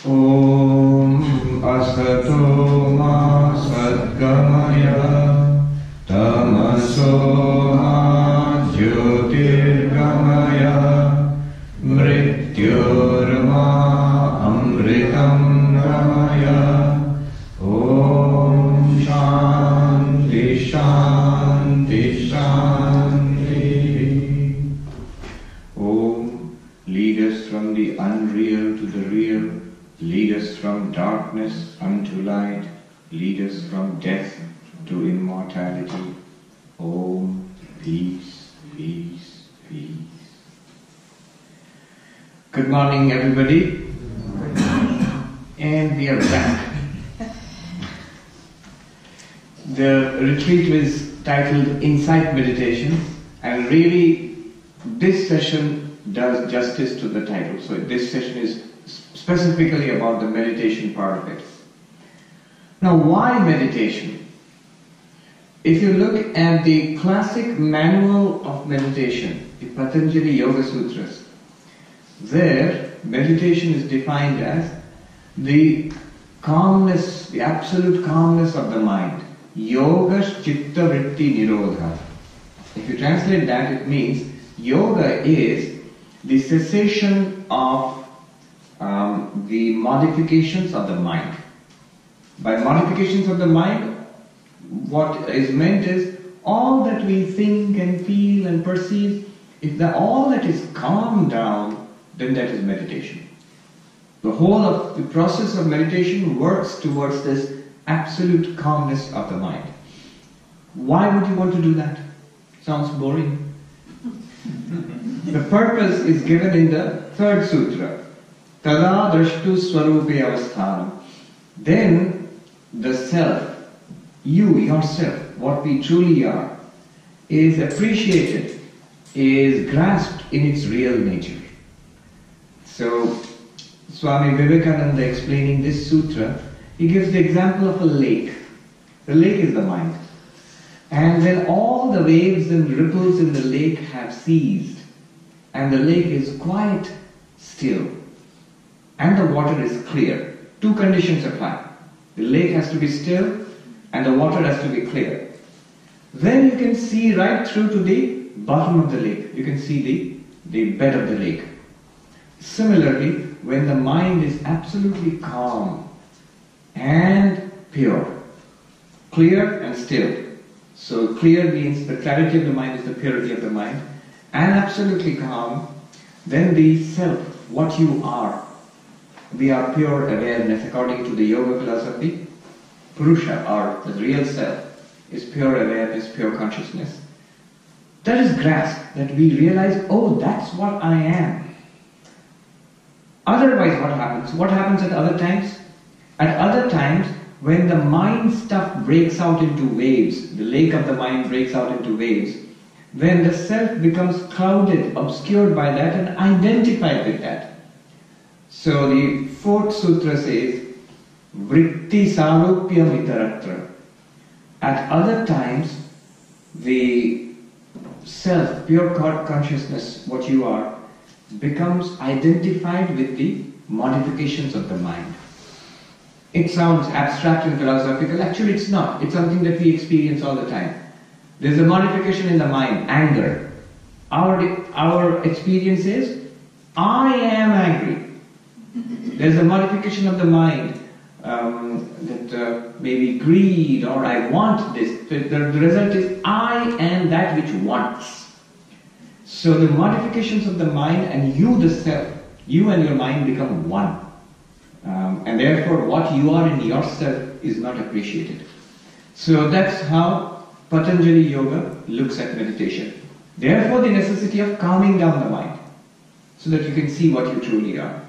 Om Asato Ma Sadgamaya Tamaso Ma Jyotirgamaya Mrityurma Amritam Gamaya. Om Shanti Shanti Shanti. Om, lead us from the unreal to the real. Lead us from darkness unto light. Lead us from death to immortality. Om, peace, peace, peace. Good morning, everybody. And we are back. The retreat was titled Insight Meditation, and really this session does justice to the title. So this session is specifically about the meditation part of it. Now, why meditation? If you look at the classic manual of meditation, the Patanjali Yoga Sutras, there meditation is defined as the calmness, the absolute calmness of the mind. Yoga Chitta Vritti Nirodha. If you translate that, it means yoga is the cessation of the modifications of the mind. By modifications of the mind, what is meant is all that we think and feel and perceive, if all that is calmed down, then that is meditation. The whole of the process of meditation works towards this absolute calmness of the mind. Why would you want to do that? Sounds boring. The purpose is given in the third sutra. Tada drashtu swarupe avasthanam. Then the self, you, yourself, what we truly are, is appreciated, is grasped in its real nature. So, Swami Vivekananda explaining this sutra, he gives the example of a lake. The lake is the mind. And when all the waves and ripples in the lake have ceased, and the lake is quite still, and the water is clear, two conditions apply. The lake has to be still, and the water has to be clear. Then you can see right through to the bottom of the lake. You can see the bed of the lake. Similarly, when the mind is absolutely calm and pure, clear and still. So clear means the clarity of the mind is the purity of the mind, and absolutely calm, then the self, what you are, we are pure awareness according to the yoga philosophy. Purusha, or the real self, is pure awareness, pure consciousness. That is grasped, that we realize, oh, that's what I am. Otherwise, what happens? What happens at other times? At other times, when the mind stuff breaks out into waves, the lake of the mind breaks out into waves, when the self becomes clouded, obscured by that and identified with that. So the fourth sutra says, Vritti Sarupyam Itaratra. At other times, the self, pure consciousness, what you are, becomes identified with the modifications of the mind. It sounds abstract and philosophical. Actually, it's not. It's something that we experience all the time. There's a modification in the mind, anger. Our experience is, I am angry. There's a modification of the mind, that maybe greed, or I want this. The result is, I am that which wants. So the modifications of the mind and you, the self, you and your mind become one. And therefore what you are in yourself is not appreciated. So that's how Patanjali Yoga looks at meditation. Therefore the necessity of calming down the mind, so that you can see what you truly are.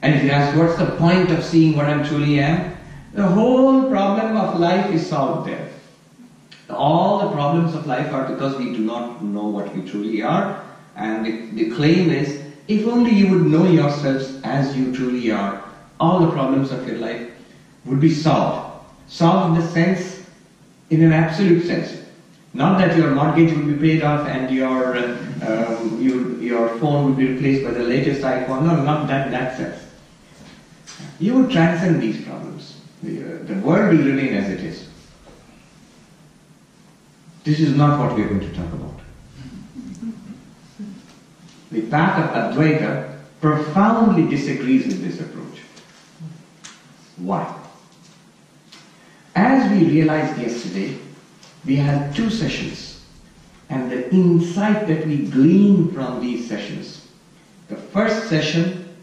And if you ask, what's the point of seeing what I truly am? The whole problem of life is solved there. All the problems of life are because we do not know what we truly are. And the claim is, if only you would know yourselves as you truly are, all the problems of your life would be solved. Solved in the sense, in an absolute sense. Not that your mortgage will be paid off and your phone will be replaced by the latest iPhone. No, not that sense. You would transcend these problems. The world will remain as it is. This is not what we are going to talk about. The path of Advaita profoundly disagrees with this approach. Why? As we realized yesterday, we had 2 sessions, and the insight that we gleaned from these sessions. The first session,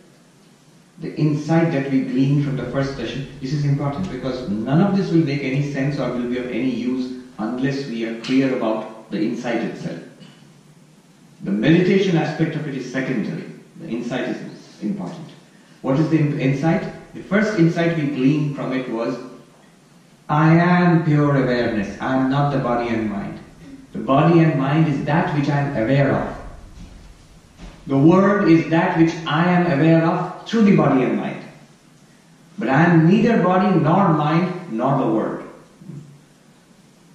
the insight that we gleaned from the first session, this is important because none of this will make any sense or will be of any use unless we are clear about the insight itself. The meditation aspect of it is secondary. The insight is important. What is the insight? The first insight we gleaned from it was, I am pure awareness. I am not the body and mind. The body and mind is that which I am aware of. The world is that which I am aware of through the body and mind. But I am neither body nor mind nor the world.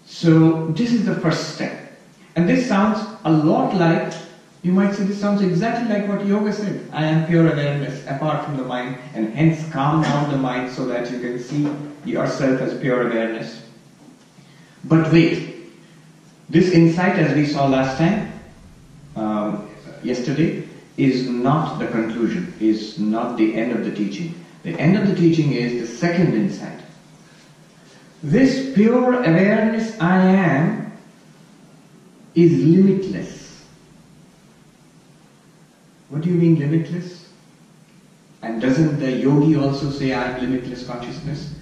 So this is the first step. And this sounds a lot like, you might say this sounds exactly like what yoga said. I am pure awareness apart from the mind, and hence calm down the mind so that you can see yourself as pure awareness. But wait, this insight, as we saw last time, yesterday, is not the conclusion, is not the end of the teaching. The end of the teaching is the second insight. This pure awareness I am is limitless. What do you mean limitless? And doesn't the yogi also say I am limitless consciousness?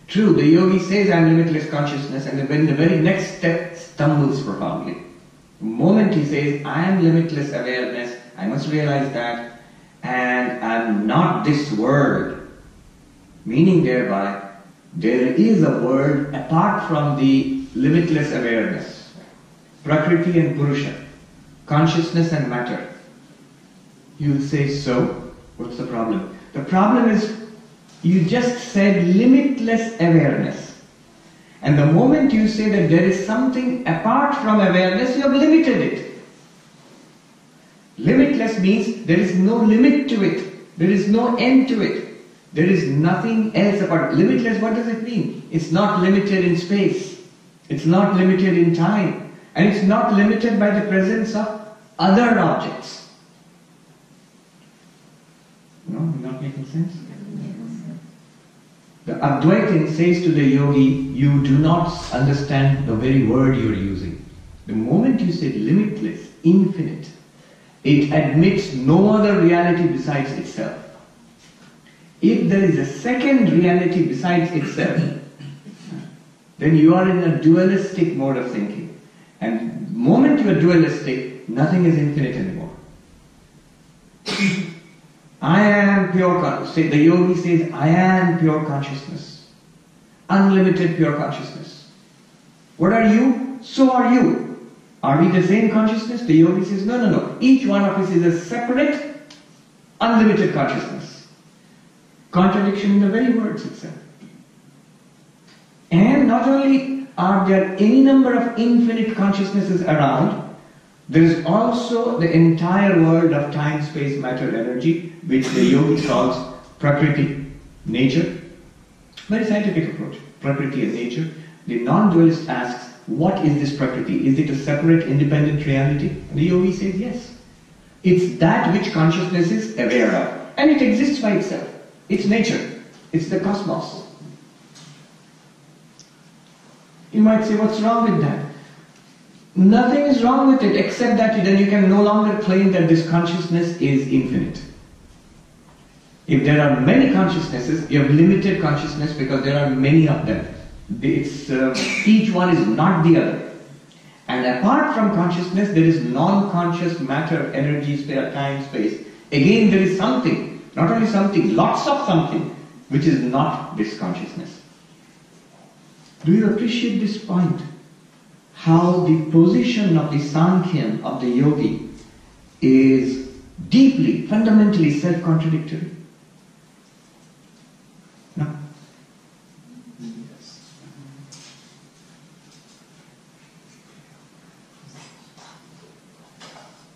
True, the yogi says I am limitless consciousness, and then the very next step stumbles profoundly. The moment he says I am limitless awareness, I must realize that, and I am not this world. Meaning thereby, there is a world apart from the limitless awareness. Prakriti and Purusha, consciousness and matter. You will say, so, what's the problem? The problem is, you just said limitless awareness. And the moment you say that there is something apart from awareness, you have limited it. Limitless means there is no limit to it. There is no end to it. There is nothing else apart. Limitless, what does it mean? It's not limited in space. It's not limited in time. And it's not limited by the presence of other objects. No, not making sense? The Advaitin says to the yogi, you do not understand the very word you are using. The moment you say limitless, infinite, it admits no other reality besides itself. If there is a second reality besides itself, then you are in a dualistic mode of thinking. And the moment you are dualistic, nothing is infinite anymore. I am pure consciousness. The yogi says, I am pure consciousness. Unlimited pure consciousness. What are you? So are you. Are we the same consciousness? The yogi says, no, no, no. Each one of us is a separate, unlimited consciousness. Contradiction in the very words itself. And not only are there any number of infinite consciousnesses around, there is also the entire world of time, space, matter, energy, which the yogi calls Prakriti, nature. Very scientific approach. Prakriti and nature. The non-dualist asks, what is this Prakriti? Is it a separate, independent reality? And the yogi says, yes. It's that which consciousness is aware of. And it exists by itself. It's nature. It's the cosmos. You might say, what's wrong with that? Nothing is wrong with it except that then you can no longer claim that this consciousness is infinite. If there are many consciousnesses, you have limited consciousness because there are many of them. Each one is not the other. And apart from consciousness, there is non-conscious matter, energy, time, space. Again, there is something, not only something, lots of something, which is not this consciousness. Do you appreciate this point? How the position of the Sankhyan, of the yogi, is deeply, fundamentally self-contradictory. No? Yes.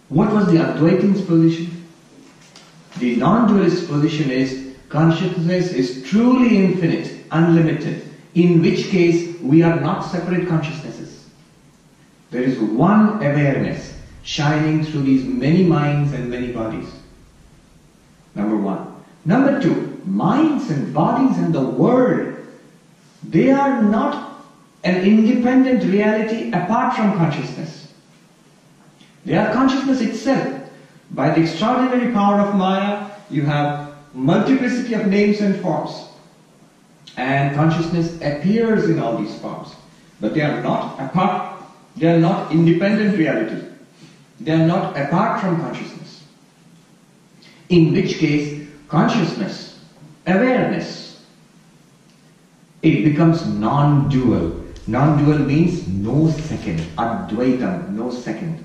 What was the Advaitin's position? The non-dualist position is, consciousness is truly infinite, unlimited, in which case we are not separate consciousnesses. There is one awareness shining through these many minds and many bodies. Number one. Number two, minds and bodies and the world, they are not an independent reality apart from consciousness. They are consciousness itself. By the extraordinary power of Maya, you have multiplicity of names and forms. And consciousness appears in all these forms. But they are not apart, they are not independent reality. They are not apart from consciousness. In which case, consciousness, awareness, it becomes non-dual. Non-dual means no second. Advaita, no second.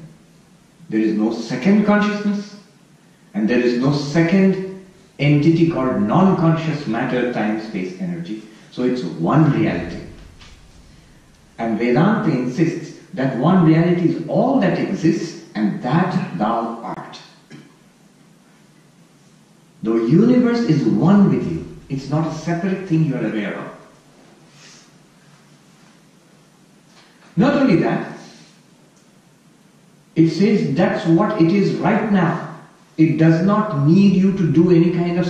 There is no second consciousness, and there is no second entity called non-conscious matter, time, space, energy. So it's one reality. And Vedanta insists that one reality is all that exists, and that thou art. The universe is one with you. It's not a separate thing you are aware of. Not only that, it says that's what it is right now. It does not need you to do any kind of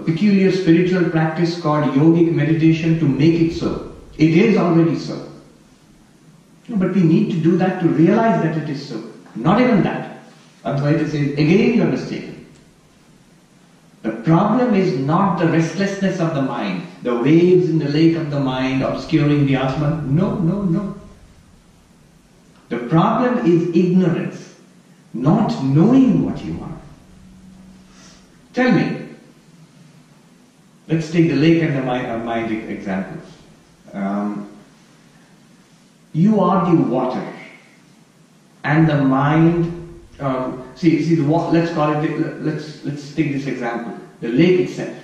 peculiar spiritual practice called yogic meditation to make it so. It is already so. But we need to do that to realize that it is so. Not even that. Advaita says, again you are mistaken. The problem is not the restlessness of the mind, the waves in the lake of the mind obscuring the Atman. No, no, no. The problem is ignorance, not knowing what you are. Tell me, let's take the lake and the mind example. You are the water, and the mind. Let's call it. Let's take this example. The lake itself,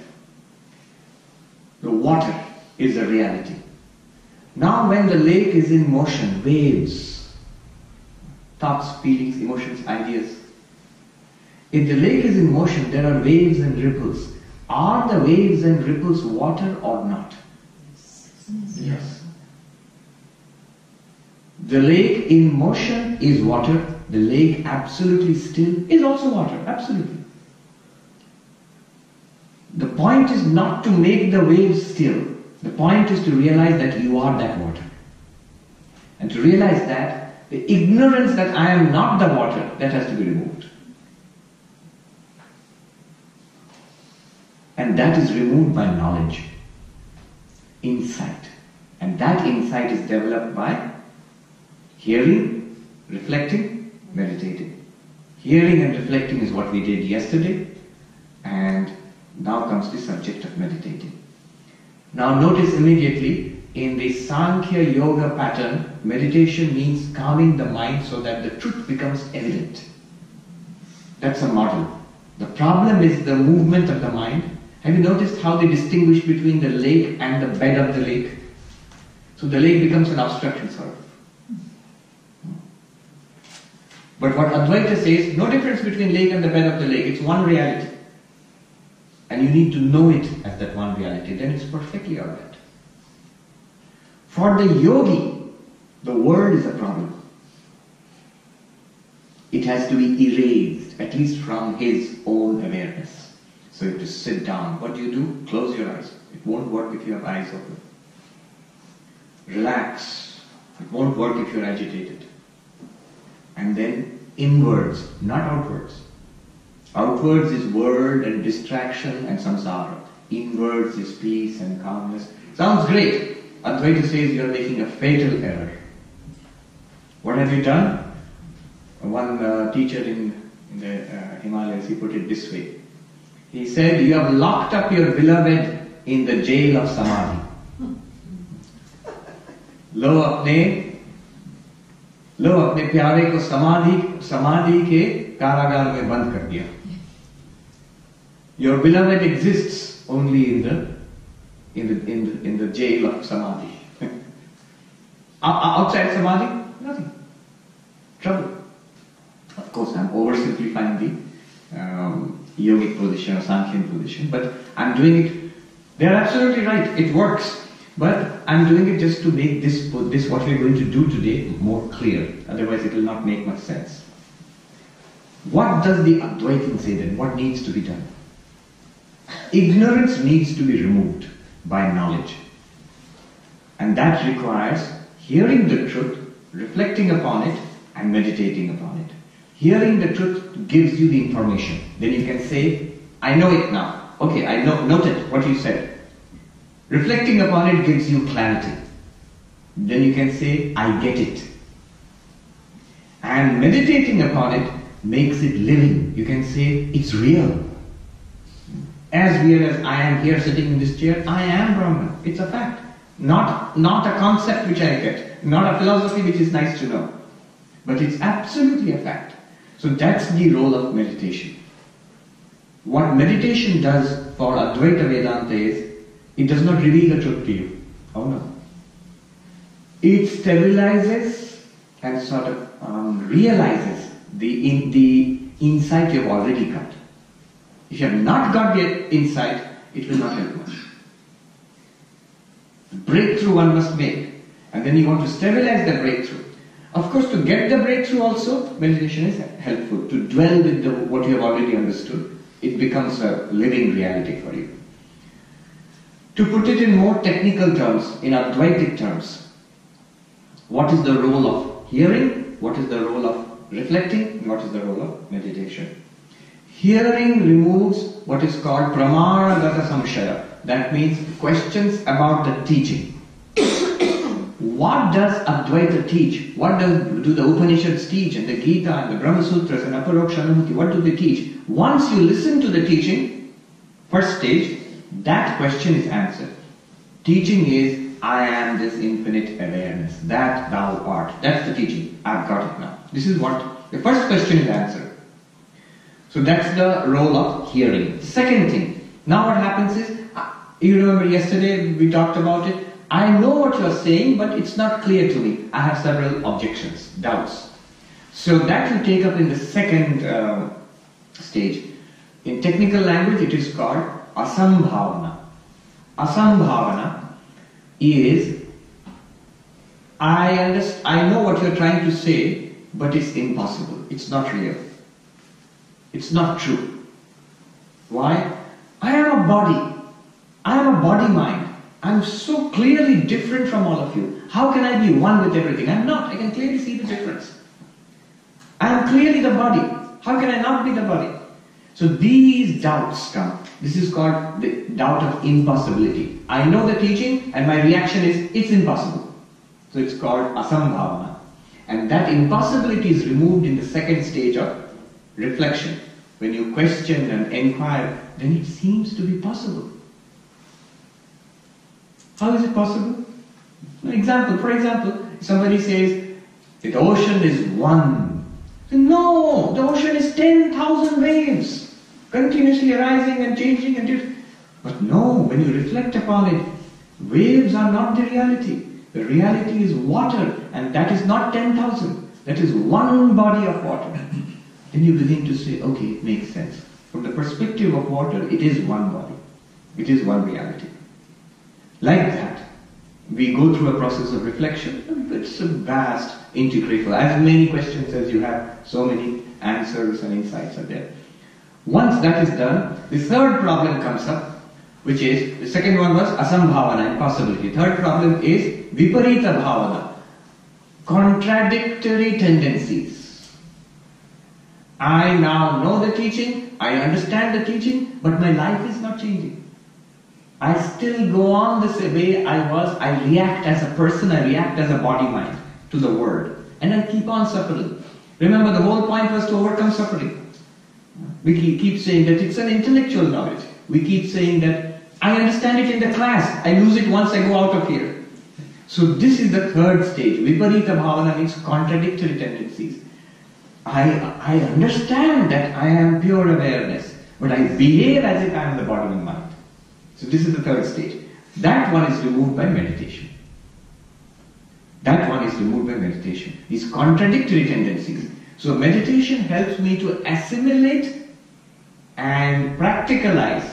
the water is a reality. Now, when the lake is in motion, waves, thoughts, feelings, emotions, ideas. If the lake is in motion, there are waves and ripples. Are the waves and ripples water or not? Yes. The lake in motion is water. The lake absolutely still is also water. Absolutely. The point is not to make the waves still. The point is to realize that you are that water. And to realize that the ignorance that I am not the water, that has to be removed. And that is removed by knowledge, insight. And that insight is developed by hearing, reflecting, meditating. Hearing and reflecting is what we did yesterday, and now comes the subject of meditating. Now notice immediately, in the Sankhya Yoga pattern, meditation means calming the mind so that the truth becomes evident. That's a model. The problem is the movement of the mind. Have you noticed how they distinguish between the lake and the bed of the lake? So the lake becomes an obstruction sort of. But what Advaita says, no difference between lake and the bed of the lake. It's one reality. And you need to know it as that one reality. Then it's perfectly alright. For the yogi, the world is a problem. It has to be erased, at least from his own awareness. So you have to sit down. What do? Close your eyes. It won't work if you have eyes open. Relax. It won't work if you're agitated. And then inwards, not outwards. Outwards is world and distraction and samsara. Inwards is peace and calmness. Sounds great. Advaita says you are making a fatal error. What have you done? One teacher in the Himalayas, he put it this way. He said, you have locked up your beloved in the jail of samadhi. लो अपने प्यारे को समाधि के कारागार में बंद कर दिया. Your beloved exists only in the jail of samadhi. Outside samadhi, nothing. Trouble. Of course, I'm oversimplifying the yogic position or Sankhyan position, but I'm doing it. They're absolutely right. It works. But I'm doing it just to make this what we're going to do today more clear. Otherwise it will not make much sense. What does the Advaitin say then? What needs to be done? Ignorance needs to be removed by knowledge. And that requires hearing the truth, reflecting upon it, and meditating upon it. Hearing the truth gives you the information. Then you can say, I know it now. Okay, I noted what you said. Reflecting upon it gives you clarity. Then you can say, I get it. And meditating upon it makes it living. You can say, it's real. As real as I am here sitting in this chair, I am Brahman. It's a fact. Not a concept which I get. Not a philosophy which is nice to know. But it's absolutely a fact. So that's the role of meditation. What meditation does for Advaita Vedanta is, it does not reveal the truth to you. Oh no. It stabilizes and sort of realizes the insight you have already got. If you have not got the insight, it will not help much. The breakthrough one must make. And then you want to stabilize the breakthrough. Of course, to get the breakthrough also, meditation is helpful. To dwell with what you have already understood, it becomes a living reality for you. To put it in more technical terms, in Advaitic terms, what is the role of hearing? What is the role of reflecting? What is the role of meditation? Hearing removes what is called pramanagata samshaya. That means questions about the teaching. What does Advaita teach? What do the Upanishads teach, and the Gita and the Brahma Sutras and Aparoksha Anubhuti? What do they teach? Once you listen to the teaching, first stage, that question is answered. Teaching is, I am this infinite awareness, that thou art. That's the teaching. I've got it now. This is what the first question is answered. So that's the role of hearing. Second thing, now what happens is, you remember yesterday we talked about it. I know what you are saying, but it's not clear to me. I have several objections, doubts. So that you take up in the second stage. In technical language, it is called asambhavana. Asambhavana is, I know what you're trying to say, but it's impossible. It's not real. It's not true. Why? I am a body. I am a body mind. I'm so clearly different from all of you. How can I be one with everything? I'm not. I can clearly see the difference. I am clearly the body. How can I not be the body? So these doubts come. This is called the doubt of impossibility. I know the teaching and my reaction is, it's impossible. So it's called asambhavana. And that impossibility is removed in the second stage of reflection. When you question and inquire, then it seems to be possible. How is it possible? For example, somebody says, the ocean is one. No, the ocean is 10,000 waves, continuously arising and changing and But no, when you reflect upon it, waves are not the reality. The reality is water, and that is not 10,000. That is one body of water. Then you begin to say, okay, it makes sense. From the perspective of water, it is one body. It is one reality. Like that, we go through a process of reflection. It's a vast integral. As many questions as you have, so many answers and insights are there. Once that is done, the third problem comes up, which is, the second one was asambhavana, impossibility. Third problem is viparita bhavana, contradictory tendencies. I now know the teaching, I understand the teaching, but my life is not changing. I still go on the way I was. I react as a person, I react as a body mind to the world. And I keep on suffering. Remember, the whole point was to overcome suffering. We keep saying that it's an intellectual knowledge. We keep saying that I understand it in the class. I lose it once I go out of here. So this is the third stage. Viparita bhavana means contradictory tendencies. I understand that I am pure awareness, but I behave as if I am the body and mind. So this is the third stage. That one is removed by meditation. That one is removed by meditation. These contradictory tendencies. So meditation helps me to assimilate and practicalize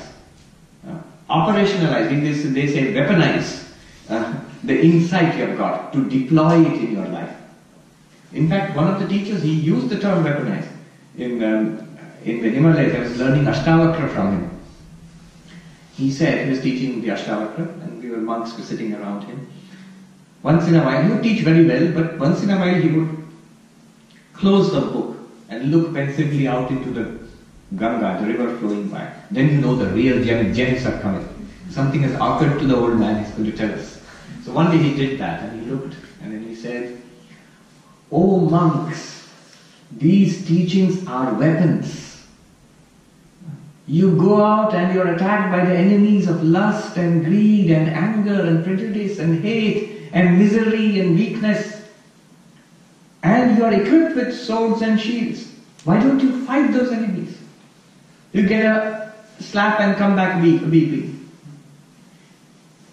operationalize, they say weaponize the insight you have got to deploy it in your life. In fact, one of the teachers, he used the term weaponize. In the Himalayas, I was learning Ashtavakra from him. He said, he was teaching the Ashtavakra, and we were monks were sitting around him. Once in a while, he would teach very well, but once in a while he would close the book and look pensively out into the Ganga, the river flowing by. Then you know the real gems are coming. Something has occurred to the old man, he's going to tell us. So one day he did that, and he looked, and then he said, "Oh monks, these teachings are weapons. You go out and you're attacked by the enemies of lust and greed and anger and prejudice and hate and misery and weakness. And you are equipped with swords and shields. Why don't you fight those enemies? You get a slap and come back weeping."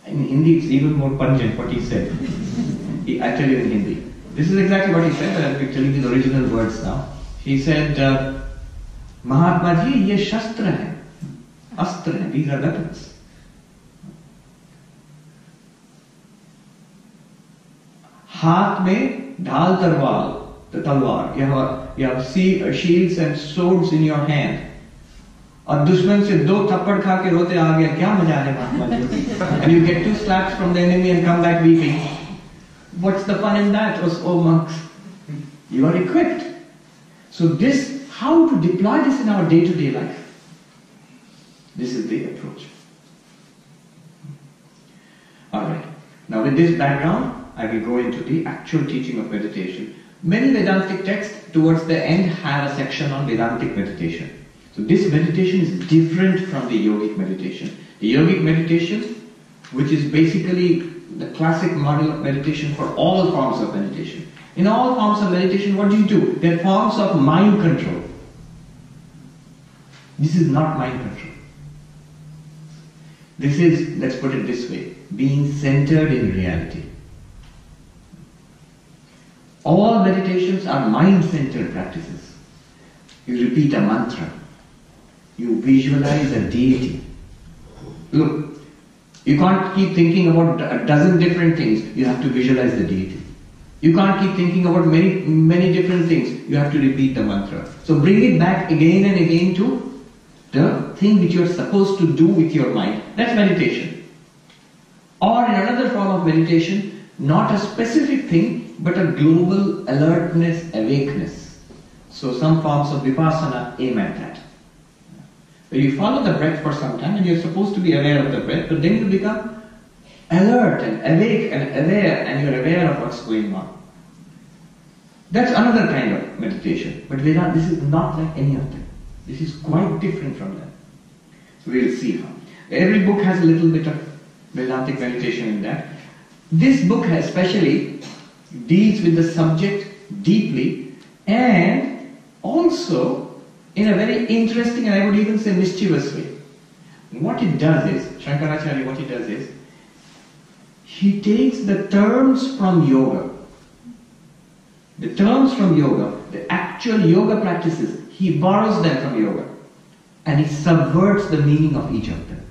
In Hindi it's even more pungent what he said. I tell you in Hindi. This is exactly what he said, but I'll be telling you the original words now. He said, "Mahatma ji, ye shastra hai, astra hai, these are weapons. Haath mein dhal talwar, you have shields and swords in your hand. और दुश्मन से 2 थप्पड़ खा के रोते आ गया, क्या मजा है Mahatma ji? And you get 2 slaps from the enemy and come back weeping. What's the fun in that? Oh monks, you are equipped. So this, how to deploy this in our day-to-day life? This is the approach. Alright, now with this background, I will go into the actual teaching of meditation. Many Vedantic texts towards the end have a section on Vedantic meditation. So this meditation is different from the yogic meditation. The yogic meditation, which is basically the classic model of meditation for all forms of meditation. In all forms of meditation, what do? They're forms of mind control. This is not mind control. This is, let's put it this way, being centered in reality. All meditations are mind-centered practices. You repeat a mantra. You visualize a deity. Look, you can't keep thinking about a dozen different things. You have to visualize the deity. You can't keep thinking about many different things. You have to repeat the mantra. So bring it back again and again to the thing which you're supposed to do with your mind. That's meditation. Or in another form of meditation, not a specific thing, but a global alertness, awakeness. So some forms of vipassana aim at that. Where you follow the breath for some time and you're supposed to be aware of the breath, but then you become alert and awake and aware, and you're aware of what's going on. That's another kind of meditation. But Vedanta, this is not like any of them. This is quite different from them. So we'll see how. Every book has a little bit of Vedantic meditation in that. This book especially deals with the subject deeply and also in a very interesting and I would even say mischievous way. What it does is, Shankaracharya, what he does is, he takes the terms from yoga, the actual yoga practices, he borrows them from yoga and he subverts the meaning of each of them.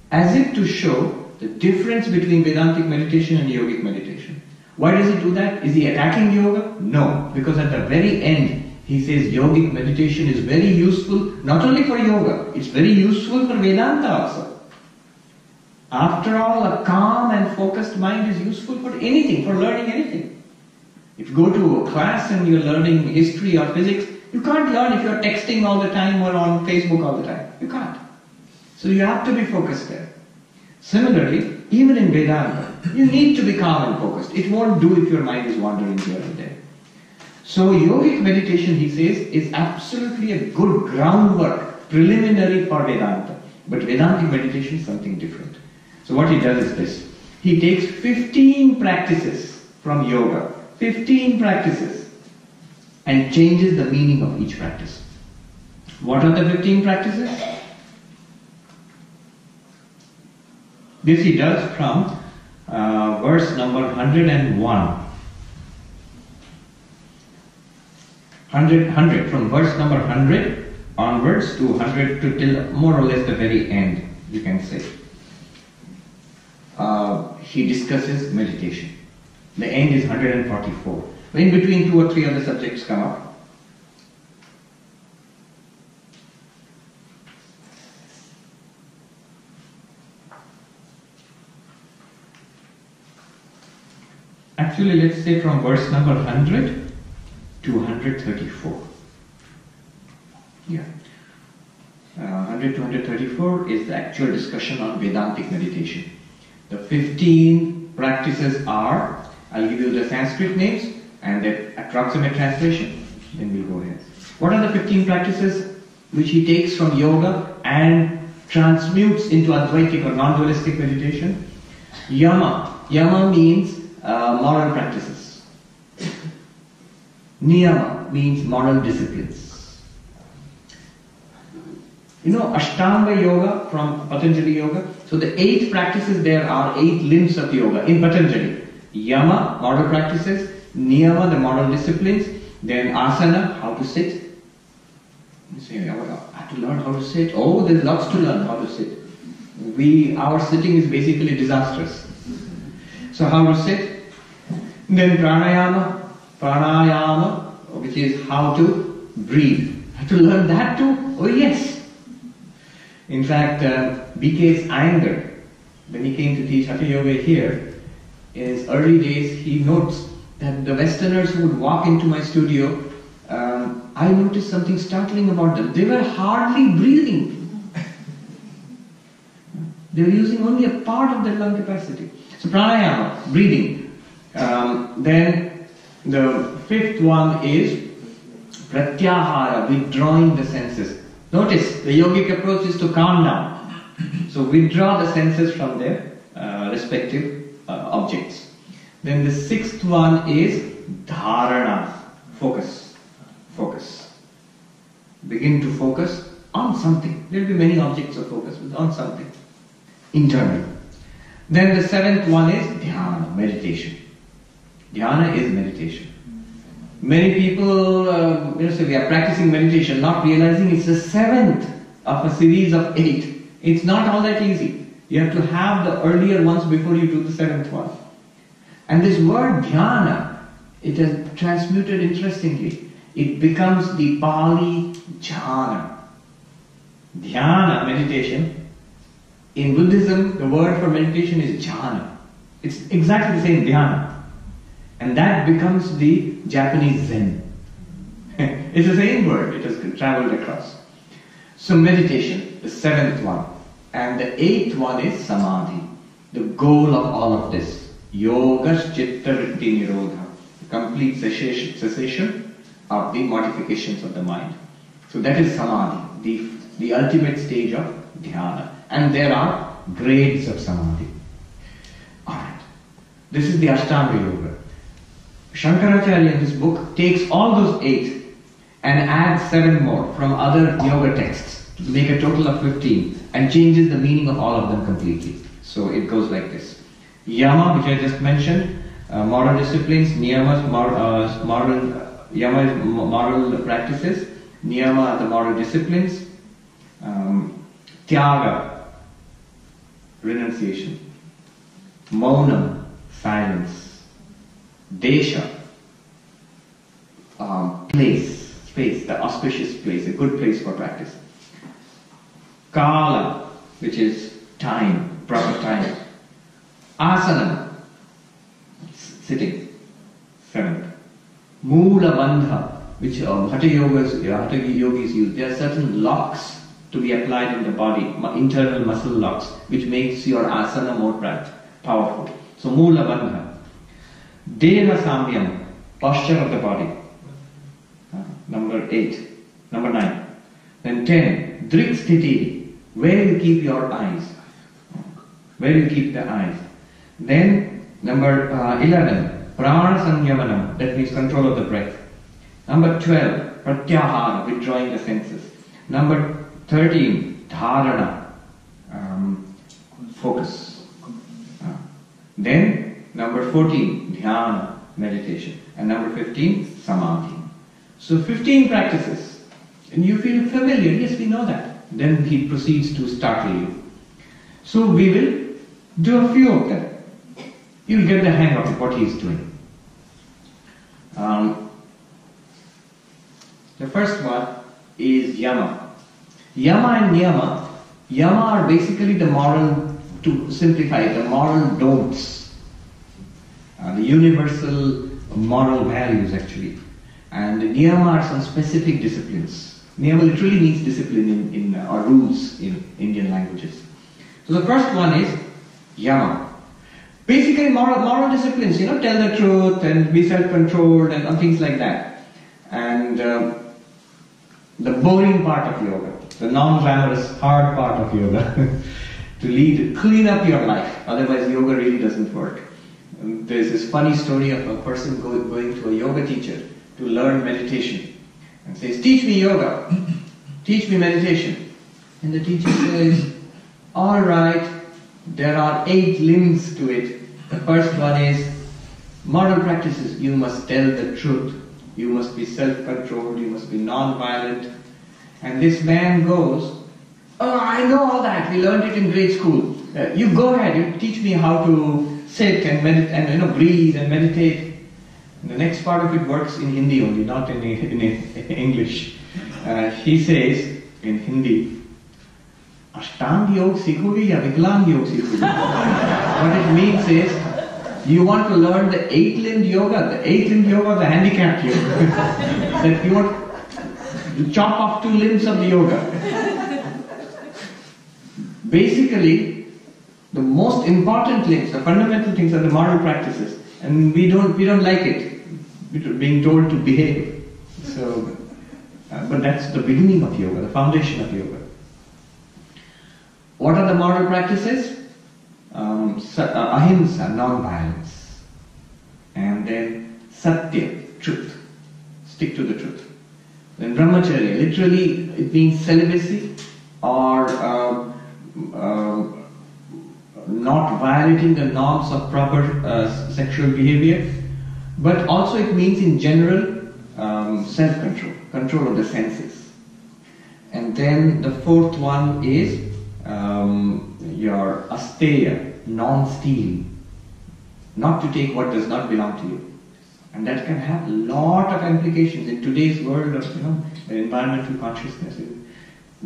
As if to show the difference between Vedantic meditation and yogic meditation. Why does he do that? Is he attacking yoga? No, because at the very end, he says yogic meditation is very useful, not only for yoga, it's very useful for Vedanta also. After all, a calm and focused mind is useful for anything, for learning anything. If you go to a class and you're learning history or physics, you can't learn if you're texting all the time or on Facebook all the time. You can't. So you have to be focused there. Similarly, even in Vedanta, you need to be calm and focused. It won't do if your mind is wandering here and there. So yogic meditation, he says, is absolutely a good groundwork, preliminary for Vedanta. But Vedantic meditation is something different. So what he does is this. He takes 15 practices from yoga, 15 practices, and changes the meaning of each practice. What are the 15 practices? This he does from verse number 101. 100, from verse number 100 onwards to 100 to till more or less the very end. you can say. He discusses meditation. The end is 144. In between 2 or 3 other subjects come up. Actually, let's say from verse number 100 to 134. Yeah. 100 to 134 is the actual discussion on Vedantic meditation. The 15 practices are, I'll give you the Sanskrit names and the approximate translation, then we'll go ahead. What are the 15 practices which he takes from yoga and transmutes into Advaitic or non-dualistic meditation? Yama. Yama means moral practices. Niyama means moral disciplines. You know Ashtanga Yoga from Patanjali Yoga? So the 8 practices there are 8 limbs of yoga in Patanjali. Yama, moral practices. Niyama, the moral disciplines. Then asana, how to sit. You say, I have to learn how to sit. Oh, there's lots to learn how to sit. Our sitting is basically disastrous. So how to sit. Then pranayama, which is how to breathe. Have to learn that too? Oh yes. In fact, BK's anger, when he came to teach Hatha Yoga here, in his early days, he notes that the Westerners who would walk into my studio, I noticed something startling about them. They were hardly breathing. They were using only a part of their lung capacity. So pranayama, breathing. Then the 5th one is pratyahara, withdrawing the senses. Notice, the yogic approach is to calm down. So withdraw the senses from their respective objects. Then the 6th one is dharana, focus. Focus. Begin to focus on something. There will be many objects of focus, but on something. Internal. Then the 7th one is dhyana, meditation. Dhyana is meditation. Many people say we are practicing meditation, not realizing it's the 7th of a series of 8. It's not all that easy. You have to have the earlier ones before you do the 7th one. And this word dhyana, it is transmuted interestingly. It becomes the Pali jhana. Dhyana, meditation. In Buddhism, the word for meditation is jhana. It's exactly the same, dhyana. And that becomes the Japanese Zen. It's the same word, it has traveled across. So meditation, the 7th one. And the 8th one is samadhi. The goal of all of this. Yogas chitta vritti nirodha. Complete cessation of the modifications of the mind. So that is samadhi, the ultimate stage of dhyana. And there are grades of samadhi. Alright. This is the Ashtanga Yoga. Shankaracharya in his book takes all those 8 and adds 7 more from other yoga texts to make a total of 15 and changes the meaning of all of them completely. So it goes like this. Yama, which I just mentioned, moral disciplines, niyamas, yama is moral practices, niyama are the moral disciplines, tyaga, renunciation, maunam, silence, desha, space, the auspicious place, a good place for practice. Kala, which is time, proper time. Asana, sitting, 7th. Moola bandha, which Hatha yogis use. There are certain locks to be applied in the body, internal muscle locks, which makes your asana more powerful. So moola bandha. Deha samyam, posture of the body. Number 8. Number 9. Then 10. Drik sthiti, where you keep your eyes. Where you keep the eyes. Then number 11. Prana sanyamanam, that means control of the breath. Number 12. Pratyahara, withdrawing the senses. Number 13. Dharana, focus. Then number 14. Dhyana, meditation. And number 15. Samadhi. So 15 practices. And you feel familiar, yes, we know that. Then he proceeds to startle you. So we will do a few of them. You'll get the hang of what he is doing. The first one is yama. Yama and niyama. Yama are basically the moral, to simplify it, the moral don'ts. The universal moral values actually. And niyama are some specific disciplines. Niyama literally means discipline or rules in Indian languages. So the first one is yama. Basically moral disciplines, tell the truth and be self-controlled and things like that. And the boring part of yoga, the non-glamorous, hard part of yoga, to clean up your life. Otherwise yoga really doesn't work. There's this funny story of a person going to a yoga teacher to learn meditation and says, teach me yoga, teach me meditation. And the teacher says, alright, there are 8 limbs to it. The first one is moral practices. You must tell the truth. You must be self-controlled. You must be non-violent. And this man goes, oh, I know all that. We learned it in grade school. You go ahead. You teach me how to sit and meditate and breathe and meditate. And the next part of it works in Hindi only, not in English. He says in Hindi, Ashtang Yog Sikhoge ya Viklang Yog Sikhoge? What it means is, you want to learn the 8-limbed yoga, the handicapped yoga. That you want to chop off 2 limbs of the yoga. Basically, the most important limbs, the fundamental things are the moral practices. And we don't like it, being told to behave. So, but that's the beginning of yoga, the foundation of yoga. What are the moral practices? Ahimsa, non-violence. And then satya, truth. Stick to the truth. Then brahmacharya, literally it means celibacy or not violating the norms of proper sexual behavior. But also it means in general self-control, control of the senses. And then the 4th one is your asteya, non-stealing, not to take what does not belong to you. And that can have a lot of implications in today's world of environmental consciousness. A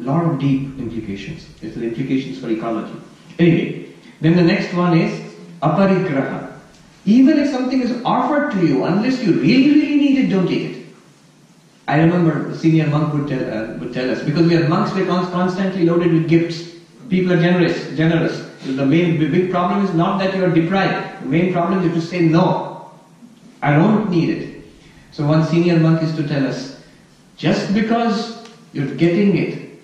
lot of deep implications. There's implications for ecology. Anyway, then the next one is aparigraha. Even if something is offered to you, unless you really need it, don't take it. I remember a senior monk would tell us, because we are monks, we're constantly loaded with gifts. People are generous. The big problem is not that you are deprived. The main problem is to say no. I don't need it. So one senior monk is to tell us, just because you're getting it,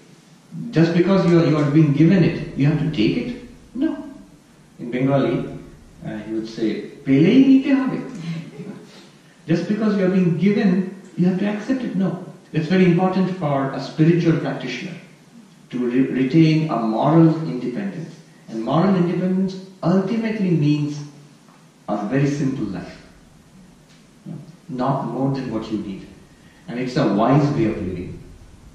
just because you are being given it, you have to take it? No. In Bengali, he would say, pelei nite hobe. Just because you are being given, you have to accept it? No. It's very important for a spiritual practitioner to retain a moral independence. And moral independence ultimately means a very simple life. Not more than what you need. And it's a wise way of living.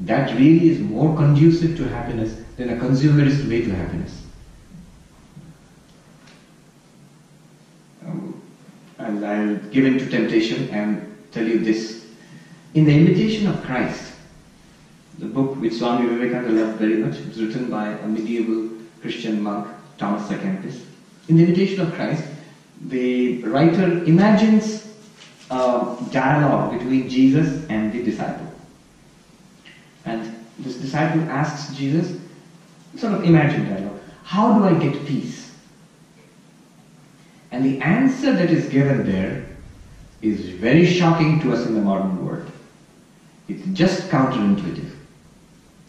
That really is more conducive to happiness than a consumerist way to happiness. And I'll give in to temptation and tell you this. In The Imitation of Christ, the book which Swami Vivekananda loved very much, it was written by a medieval Christian monk, Thomas A. Kempis. In The Imitation of Christ, the writer imagines a dialogue between Jesus and the disciple. And this disciple asks Jesus, sort of imagined dialogue, how do I get peace? And the answer that is given there is very shocking to us in the modern world. It's just counterintuitive.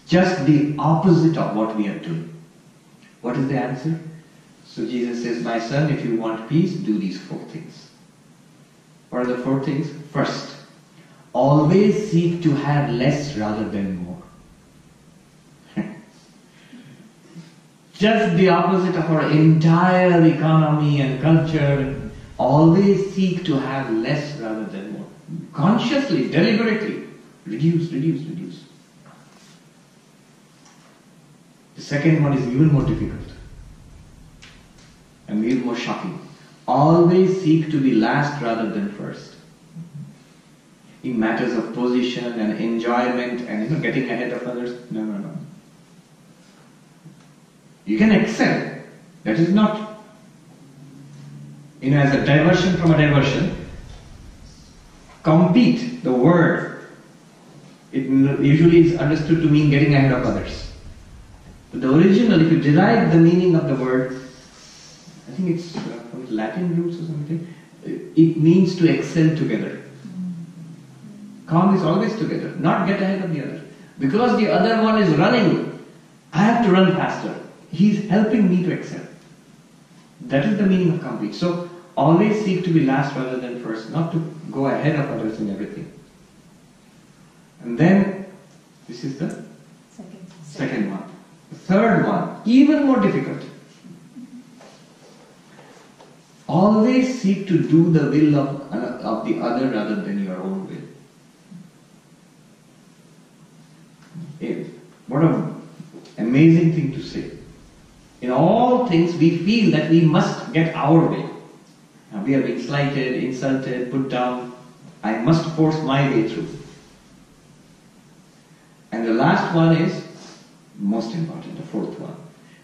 Just the opposite of what we are doing. What is the answer? So Jesus says, my son, if you want peace, do these 4 things. What are the 4 things? First, always seek to have less rather than more. Just the opposite of our entire economy and culture. Always seek to have less rather than more. Consciously, deliberately. Reduce. The second one is even more difficult. and even more shocking. Always seek to be last rather than first. In matters of position and enjoyment and getting ahead of others, no. You can excel. That is not, as a diversion from a diversion. Compete, the word, it usually is understood to mean getting ahead of others. But the original, if you derive the meaning of the word, I think it's from Latin roots or something, it means to excel together. Calm is always together, not get ahead of the other. Because the other one is running, I have to run faster. He's helping me to excel. That is the meaning of compete. So, always seek to be last rather than first, not to go ahead of others in everything. And then, this is the second one. The third one, even more difficult. Always seek to do the will of the other rather than your own will. What an amazing thing to say. In all things we feel that we must get our way. Now, we have been slighted, insulted, put down. I must force my way through. And the last one is most important, the fourth one.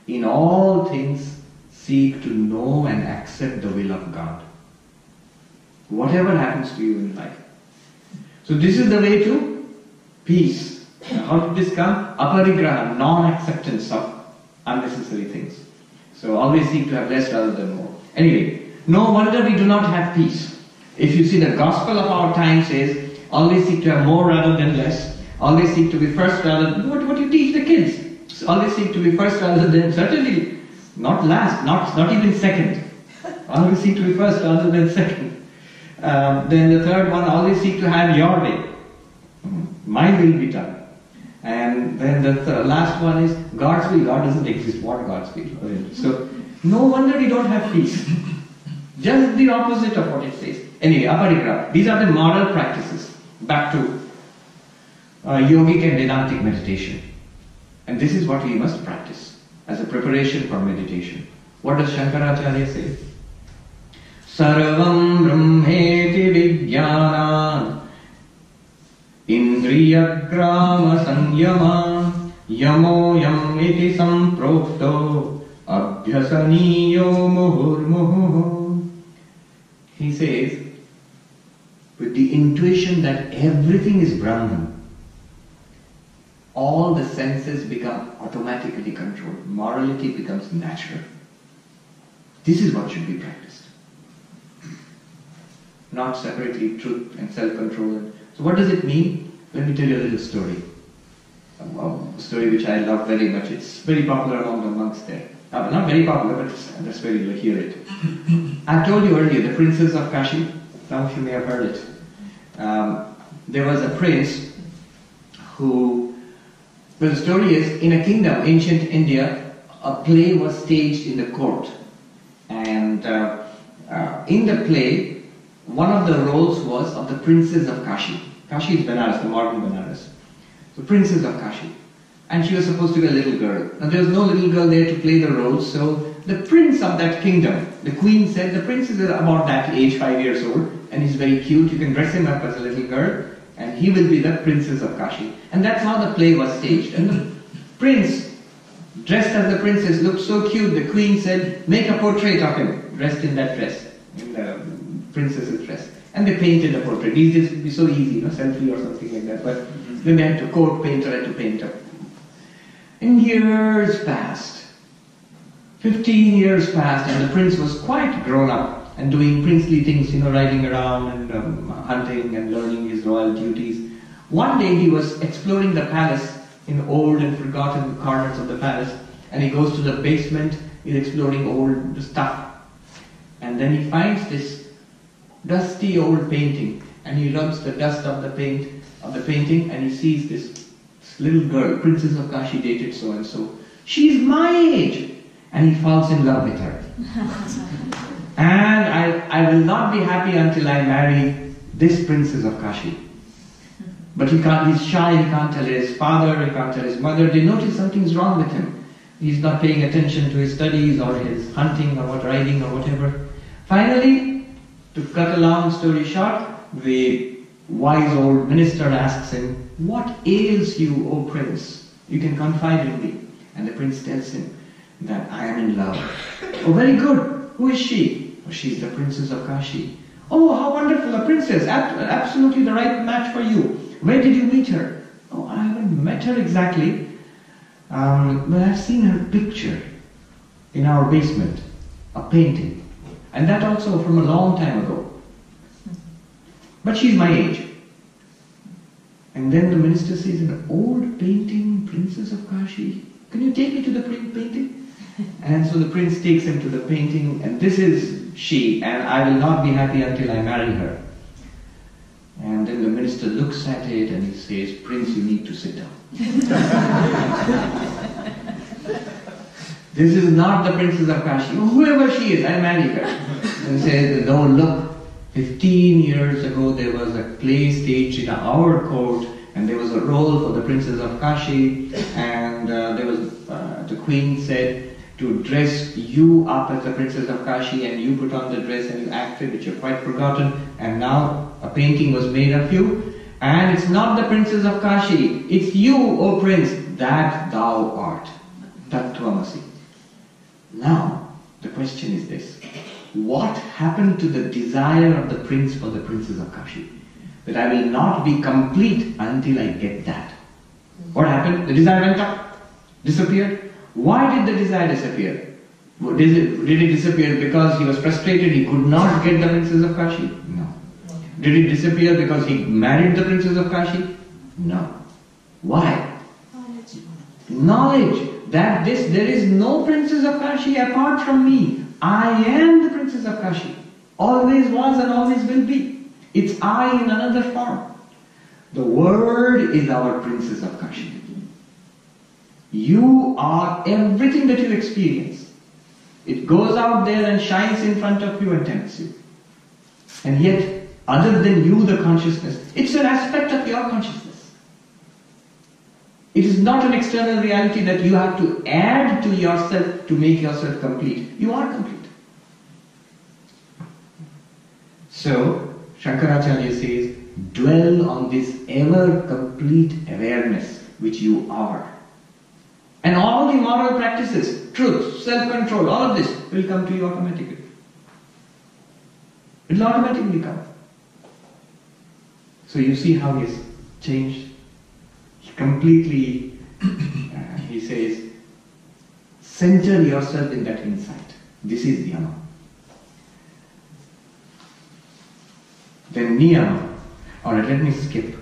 In all things seek to know and accept the will of God. Whatever happens to you in life. So this is the way to peace. Now, how did this come? Aparigraha, non-acceptance of unnecessary things. So always seek to have less rather than more. Anyway, no wonder we do not have peace. If you see, the gospel of our time says, always seek to have more rather than less. Always seek to be first rather than... What you teach the kids? So always seek to be first rather than... Certainly not last, not even second. Always seek to be first rather than second. Then the third one, always seek to have your way. My will be done. And then the last one is God's will. God doesn't exist. What God's will? So, no wonder we don't have peace. Just the opposite of what it says. Anyway, aparigraha. These are the moral practices. Back to yogic and Vedantic meditation. And this is what we must practice as a preparation for meditation. What does Shankaracharya say? Sarvam brahmeti vijnana Indriyagrama sanyama yamo yam iti samprokto abhyasaniyo muhurmuhu. He says, with the intuition that everything is Brahman, all the senses become automatically controlled. Morality becomes natural. This is what should be practiced. Not separately truth and self-control. So what does it mean? Let me tell you a little story. A story which I love very much. It's very popular among the monks there. Not very popular, but that's where you'll hear it. I told you earlier, the princes of Kashi. Some of you may have heard it. There was a prince who... Well, the story is, in a kingdom, ancient India, a play was staged in the court. And in the play, one of the roles was of the princess of Kashi. Kashi is Benares, the modern Benares. So princess of Kashi. And she was supposed to be a little girl. Now there was no little girl there to play the role, so the prince of that kingdom, the queen said, the prince is about that age, 5 years old, and he's very cute, you can dress him up as a little girl, and he will be the princess of Kashi. And that's how the play was staged. And the prince, dressed as the princess, looked so cute, the queen said, make a portrait of him, dressed in that dress, in the princess's dress. And they painted the portrait. These days would be so easy, selfie or something like that. But then they had to painter had to paint up. And years passed. 15 years passed, and the prince was quite grown up and doing princely things, riding around and hunting and learning his royal duties. One day he was exploring the palace in old and forgotten corners of the palace, and he goes to the basement, he's exploring old stuff. And then he finds this dusty old painting, and he rubs the dust of the painting, and he sees this little girl, princess of Kashi, dated so and so. She's my age, and he falls in love with her. And I will not be happy until I marry this princess of Kashi. But he's shy, he can't tell his father, he can't tell his mother. They notice something's wrong with him. He's not paying attention to his studies or his hunting or riding or whatever. Finally, to cut a long story short, the wise old minister asks him, "What ails you, O prince? You can confide in me." And the prince tells him that I am in love. "Oh, very good. Who is she?" "Oh, she's the princess of Kashi." "Oh, how wonderful, a princess. Absolutely the right match for you. Where did you meet her?" "Oh, I haven't met her exactly. But I've seen her picture in our basement, a painting. And that also from a long time ago. But she's my age." And then the minister says, "An old painting, Princess of Kashi. Can you take me to the painting?" And so the prince takes him to the painting, and this is she, and I will not be happy until I marry her. And then the minister looks at it and he says, "Prince, you need to sit down." "This is not the Princess of Kashi. Whoever she is, I marry her." And says, "No, look, 15 years ago there was a play staged in our court, and there was a role for the Princess of Kashi, and the queen said to dress you up as the Princess of Kashi, and you put on the dress and you acted, which you've quite forgotten, and now a painting was made of you, and it's not the Princess of Kashi, it's you, O Prince, that thou art. Tattvamasi." Now, the question is this: what happened to the desire of the prince for the Princess of Kashi? That I will not be complete until I get that. What happened? The desire went up, disappeared. Why did the desire disappear? Did it disappear because he was frustrated, he could not get the Princess of Kashi? No. Did it disappear because he married the Princess of Kashi? No. Why? Knowledge that there is no Princess of Kashi apart from me. I am the Princess of Kashi. Always was and always will be. It's I in another form. The Word is our Princess of Kashi. You are everything that you experience. It goes out there and shines in front of you and tempts you. And yet, other than you, the consciousness, it's an aspect of your consciousness. It is not an external reality that you have to add to yourself to make yourself complete. You are complete. So, Shankaracharya says, dwell on this ever-complete awareness which you are. And all the moral practices, truth, self-control, all of this will come to you automatically. It will automatically come. So you see how he has changed. He completely, he says, center yourself in that insight. This is Yama. Then Niyama. Alright, let me skip.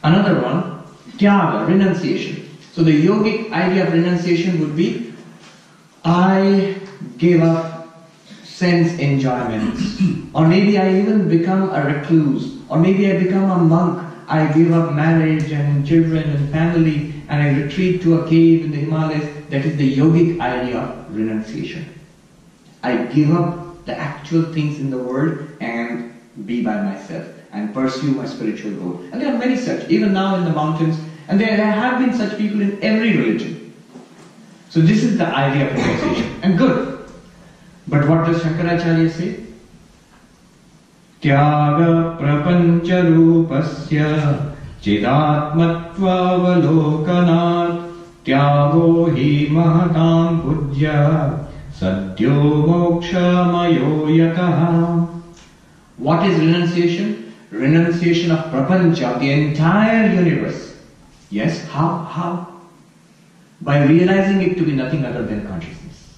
Another one, Tyaga, renunciation. So the yogic idea of renunciation would be, I give up sense enjoyments. Or maybe I even become a recluse. Or maybe I become a monk. I give up marriage and children and family and I retreat to a cave in the Himalayas. That is the yogic idea of renunciation. I give up the actual things in the world and be by myself and pursue my spiritual goal. And there are many such, even now in the mountains. And there have been such people in every religion. So this is the idea of renunciation. And good. But what does Shankaracharya say? Tyaga prapancha rupasya chidatmatva avalokanat tyago hi mahatam pujya sadyo moksha mayo yataha. What is renunciation? Renunciation of prapancha, of the entire universe. Yes, how? By realizing it to be nothing other than consciousness.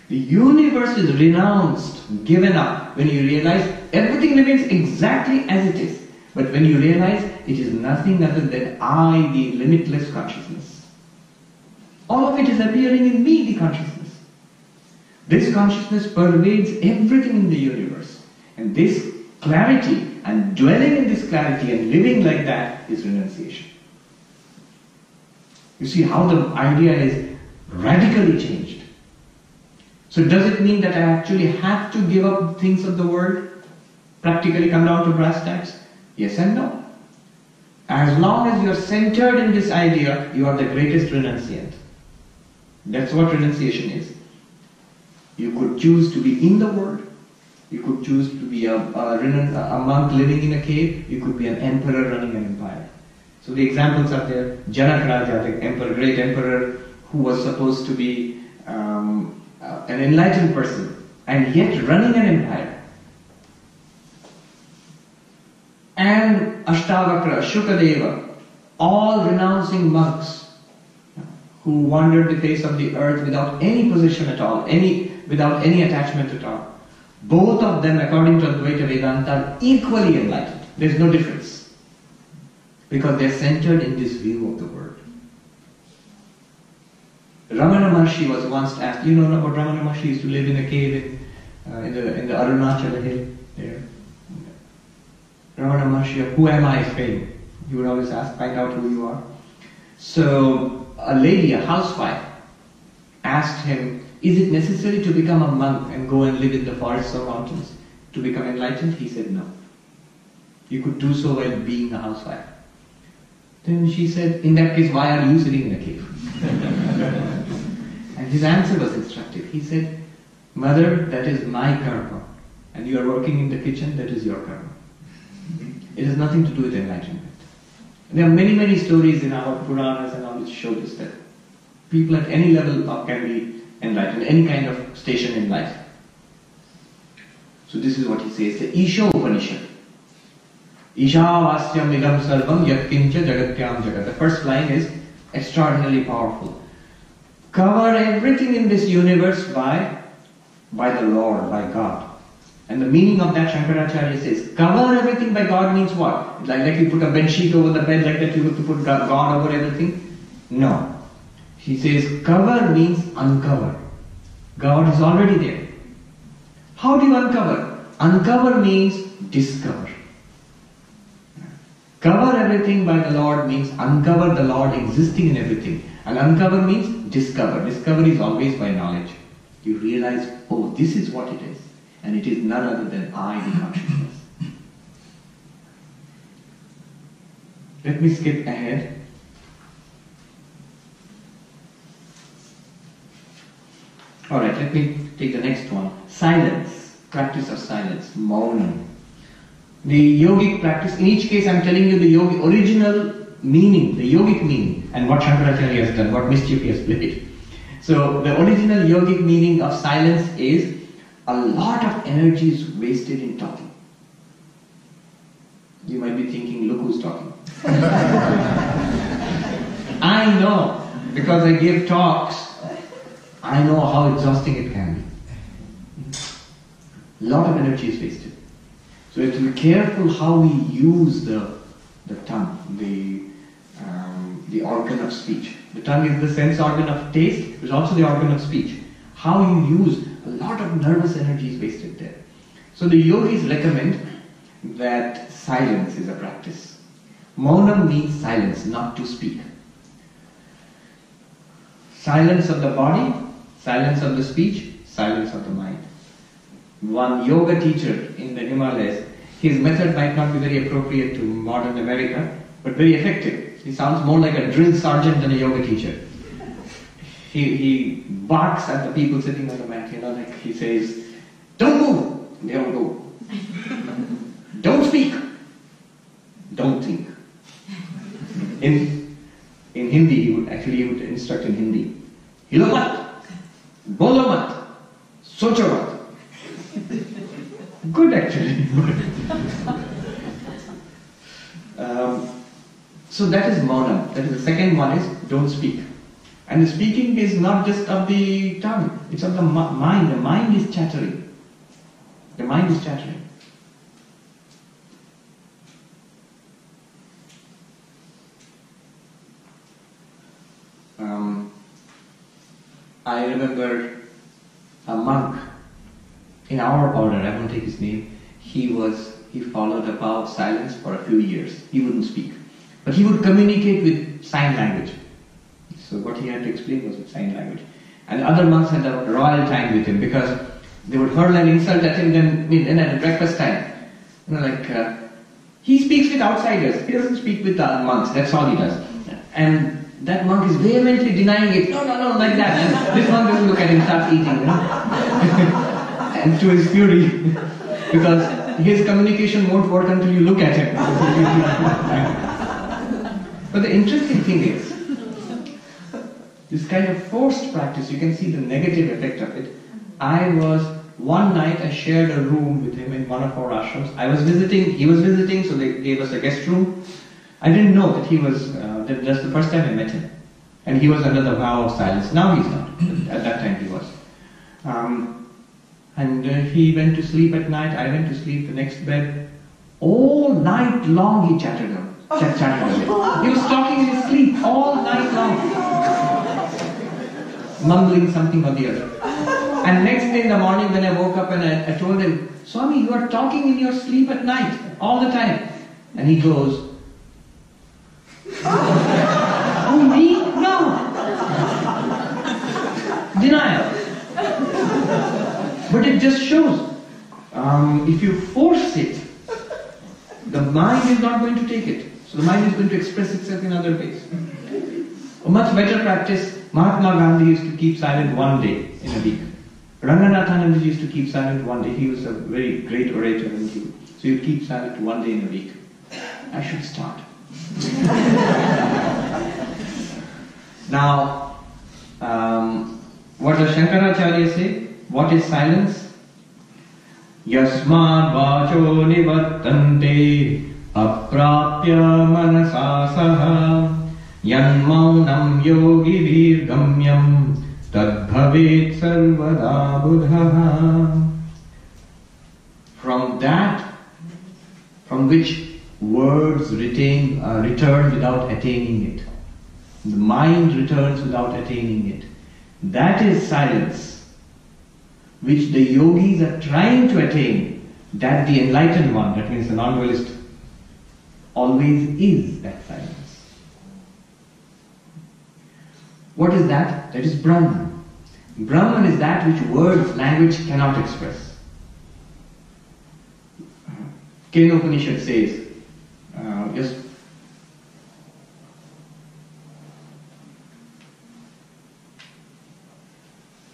The universe is renounced, given up, when you realize everything remains exactly as it is. But when you realize it is nothing other than I, the limitless consciousness. All of it is appearing in me, the consciousness. This consciousness pervades everything in the universe. And this clarity and dwelling in this clarity and living like that is renunciation. You see how the idea is radically changed. So does it mean that I actually have to give up things of the world? Practically come down to brass tacks? Yes and no. As long as you are centered in this idea, you are the greatest renunciant. That's what renunciation is. You could choose to be in the world. You could choose to be a monk living in a cave. You could be an emperor running an empire. So the examples are there. Janak Raja, the emperor, great emperor, who was supposed to be an enlightened person, and yet running an empire. And Ashtavakra, Shukadeva, all renouncing monks who wandered the face of the earth without any possession at all, without any attachment at all. Both of them, according to Advaita Vedanta, are equally enlightened. There is no difference. Because they are centered in this view of the world. Ramana Maharshi was once asked, you know about Ramana Maharshi used to live in a cave in the Arunachala hill there. Ramana Maharshi, who am I fame? He would always ask, find out who you are. So a lady, a housewife, asked him, is it necessary to become a monk and go and live in the forests or mountains to become enlightened? He said no. You could do so while being a housewife. Then she said, in that case, why are you sitting in a cave? And his answer was instructive. He said, Mother, that is my karma. And you are working in the kitchen, that is your karma. It has nothing to do with enlightenment. There are many, many stories in our Puranas and all which show this, that people at any level can be enlightened, any kind of station in life. So this is what he says, the Isha Upanishad. Isha Vasyam Idam Sarvam Yatkincha Jagatyam Jagat. The first line is extraordinarily powerful. Cover everything in this universe by the Lord, by God. And the meaning of that, Shankaracharya says, cover everything by God means what? Like you put a bed sheet over the bed, like that you have to put God over everything? No. He says, cover means uncover. God is already there. How do you uncover? Uncover means discover. Cover everything by the Lord means uncover the Lord existing in everything. And uncover means discover. Discovery is always by knowledge. You realize, oh, this is what it is. And it is none other than I, the consciousness. Let me skip ahead. Alright, let me take the next one. Silence. Practice of silence. Maunam. The yogic practice, in each case I am telling you the yogic original meaning, the yogic meaning, and what Shankaracharya has done, what mischief he has played. So the original yogic meaning of silence is a lot of energy is wasted in talking. You might be thinking, look who's talking. I know, because I give talks, I know how exhausting it can be. A lot of energy is wasted. So we have to be careful how we use the tongue, the organ of speech. The tongue is the sense organ of taste, it is also the organ of speech. How you use, a lot of nervous energy is wasted there. So the yogis recommend that silence is a practice. Maunam means silence, not to speak. Silence of the body, silence of the speech, silence of the mind. One yoga teacher in the Himalayas, his method might not be very appropriate to modern America, but very effective. He sounds more like a drill sergeant than a yoga teacher. He barks at the people sitting on the mat, like he says, don't move, they don't go. Don't speak, don't think. In Hindi, he would instruct in Hindi. Hilo mat, bolo mat, socho mat. Good actually. So that is maunam. That is the second one is don't speak. And the speaking is not just of the tongue, it's of the mind. The mind is chattering. The mind is chattering. I remember a monk in our order, I won't take his name, he followed the vow of silence for a few years. He wouldn't speak. But he would communicate with sign language. So what he had to explain was with sign language. And other monks had a royal time with him because they would hurl an insult at him then at breakfast time. He speaks with outsiders. He doesn't speak with the monks. That's all he does. And that monk is vehemently denying it. No, no, no, like that. And this monk doesn't look at him, starts eating, you know. And to his fury, because his communication won't work until you look at him. But the interesting thing is, this kind of forced practice, you can see the negative effect of it. One night I shared a room with him in one of our ashrams. He was visiting, so they gave us a guest room. I didn't know that he was, that's the first time I met him. And he was under the vow of silence. Now he's not. At that time he was. He went to sleep at night, I went to sleep the next bed. All night long he chatted away. He was talking in his sleep all night long. Mumbling something or the other. And next day in the morning when I woke up and I told him, Swami, you are talking in your sleep at night, all the time. And he goes, oh, me? No. Denial. But it just shows, if you force it, the mind is not going to take it. So the mind is going to express itself in other ways. A much better practice, Mahatma Gandhi used to keep silent one day in a week. Ranganathananda used to keep silent one day. He was a very great orator, and so he'd keep silent one day in a week. I should start. Now, what does Shankaracharya say? What is silence? Yasmad vacho nivartante aprapya manasasaha yanmaunam yogi virgamyam tadbhavet sarvada buddhaha. From that, from which words return without attaining it. The mind returns without attaining it. That is silence, which the yogis are trying to attain. That the enlightened one, that means the non-dualist, always is that silence. What is that? That is Brahman. Brahman is that which words, language cannot express. Kena Upanishad says,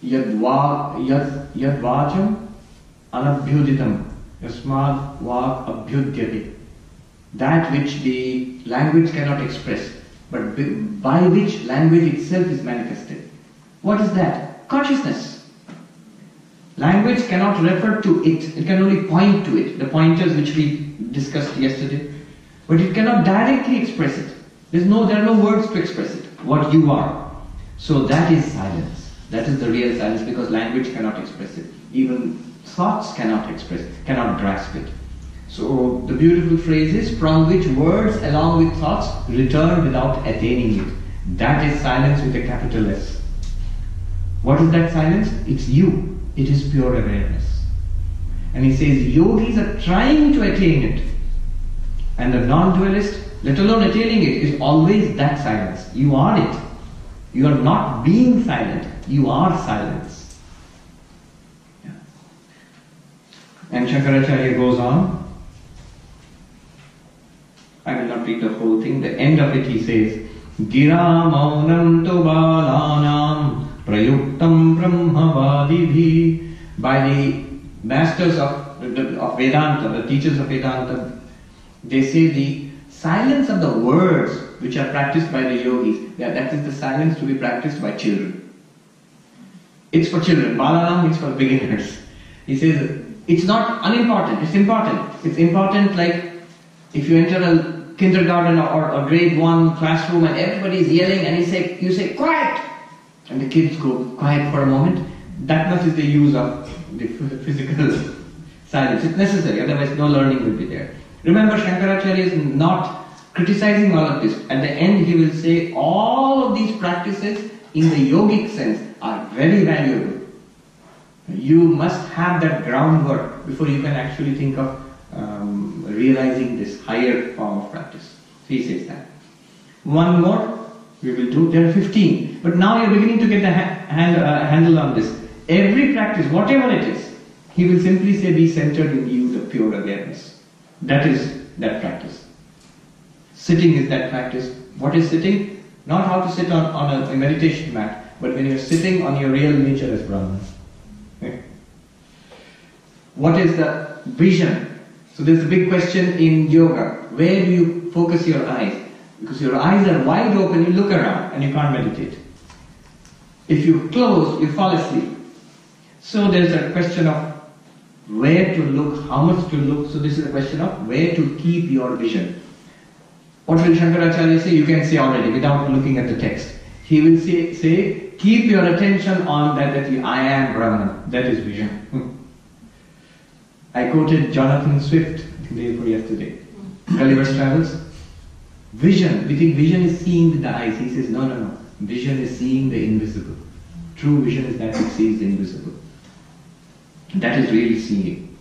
Yad vacham anabhyuditam yasmad vak abhyudyate. That which the language cannot express, but by which language itself is manifested. What is that? Consciousness. Language cannot refer to it, it can only point to it, the pointers which we discussed yesterday. But it cannot directly express it. There are no words to express it, what you are. So that is silence. That is the real silence, because language cannot express it. Even thoughts cannot express it, cannot grasp it. So the beautiful phrase is, from which words along with thoughts return without attaining it. That is silence with a capital S. What is that silence? It's you. It is pure awareness. And he says, yogis are trying to attain it. And the non-dualist, let alone attaining it, is always that silence. You are it. You are not being silent. You are silence. Yeah. And Shankaracharya goes on. I will not read the whole thing. The end of it he says, Gira maunam tu balanam prayuktam brahmavadibhi. By the masters of Vedanta, the teachers of Vedanta, they say the silence of the words which are practiced by the yogis, that is the silence to be practiced by children. It's for children. Balanam is for beginners. He says, it's not unimportant, it's important. It's important like if you enter a kindergarten or a grade 1 classroom and everybody is yelling and you say, quiet! And the kids go quiet for a moment. That much is the use of the physical silence. It's necessary, otherwise no learning will be there. Remember, Shankaracharya is not criticizing all of this. At the end he will say, all of these practices in the yogic sense are very valuable. You must have that groundwork before you can actually think of realizing this higher form of practice. So he says that. One more we will do. There are 15. But now you're beginning to get the handle on this. Every practice, whatever it is, he will simply say, be centered in you, the pure awareness. That is that practice. Sitting is that practice. What is sitting? Not how to sit on a meditation mat, but when you're sitting on your real nature as Brahman. Okay. What is the vision? So there's a big question in yoga. Where do you focus your eyes? Because your eyes are wide open, you look around and you can't meditate. If you close, you fall asleep. So there's a question of where to look, how much to look. So this is a question of where to keep your vision. What will Shankaracharya say? You can say already without looking at the text. He will say keep your attention on that I am Brahman. That is vision. I quoted Jonathan Swift the day before yesterday. Gulliver's Travels. Vision. We think vision is seeing with the eyes. He says no. Vision is seeing the invisible. True vision is that it sees the invisible. That is really seeing.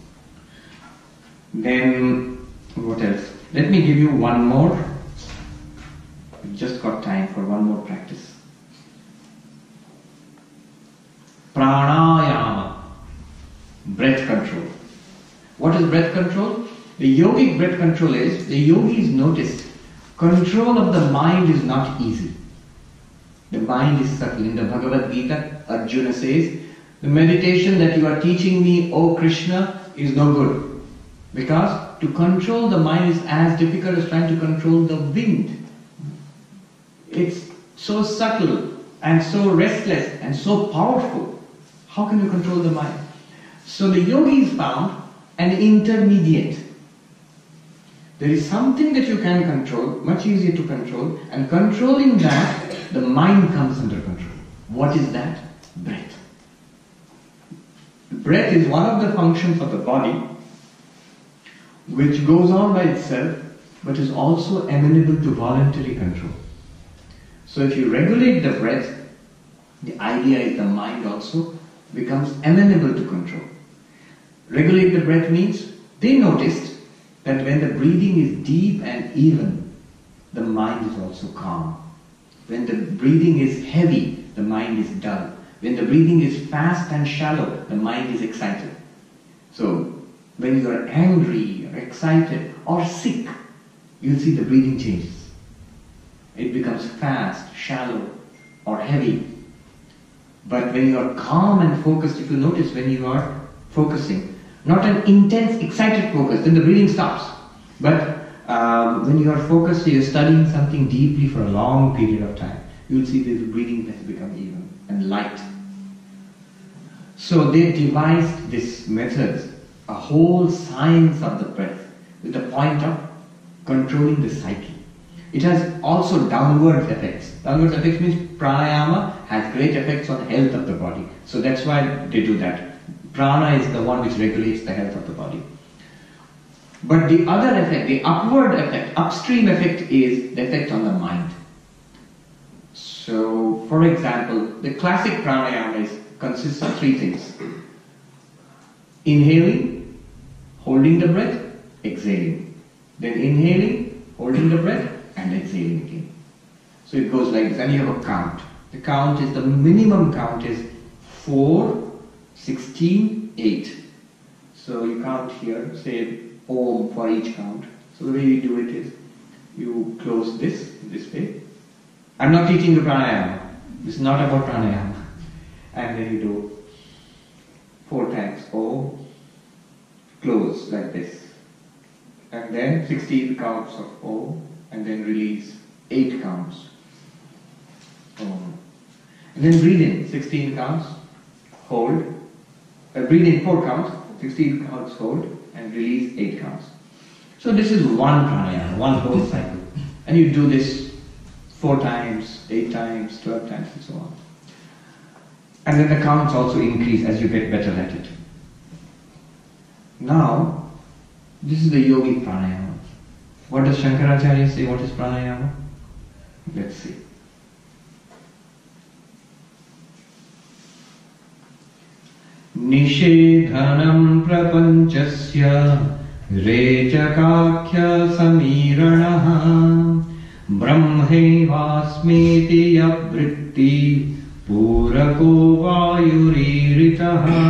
Then, what else? Let me give you one more. We've just got time for one more practice. Pranayama. Breath control. What is breath control? The yogic breath control is, the yogis noticed, control of the mind is not easy. The mind is subtle. In the Bhagavad Gita, Arjuna says, the meditation that you are teaching me, O Krishna, is no good. Because to control the mind is as difficult as trying to control the wind. It's so subtle and so restless and so powerful. How can you control the mind? So the yogis found an intermediate. There is something that you can control, much easier to control, and controlling that, the mind comes under control. What is that? Breath. Breath is one of the functions of the body which goes on by itself but is also amenable to voluntary control. So if you regulate the breath, the idea is the mind also becomes amenable to control. Regulate the breath means they noticed that when the breathing is deep and even, the mind is also calm. When the breathing is heavy, the mind is dull. When the breathing is fast and shallow, the mind is excited. So, when you are angry, or excited, or sick, you'll see the breathing changes. It becomes fast, shallow, or heavy. But when you are calm and focused, if you notice when you are focusing, not an intense, excited focus, then the breathing stops. But when you are focused, you are studying something deeply for a long period of time, you will see that the breathing has become even and light. So they devised this method, a whole science of the breath, with the point of controlling the psyche. It has also downward effects. Downward effects means pranayama has great effects on the health of the body. So that's why they do that. Prana is the one which regulates the health of the body. But the other effect, the upward effect, upstream effect is the effect on the mind. So, for example, the classic pranayama consists of three things. Inhaling, holding the breath, exhaling. Then inhaling, holding the breath, and exhaling again. So it goes like this, and you have a count. The count is, the minimum count is 4, 16, 8. So you count here, say Om for each count. So the way you do it is, you close this way. I'm not teaching the pranayama. This is not about pranayama. And then you do 4 times Om, close like this. And then 16 counts of Om, and then release 8 counts. Om. And then breathe in 16 counts, hold. Breathe in 4 counts, 16 counts, hold, and release 8 counts. So this is one pranayama, one whole cycle. And you do this 4 times, 8 times, 12 times, and so on. And then the counts also increase as you get better at it. Now, this is the yogic pranayama. What does Shankaracharya say? What is pranayama? Let's see. Nishedhanam prapanchasya rechakakhya samiranaha brahmevasmeti yavritti purako vayuriritaha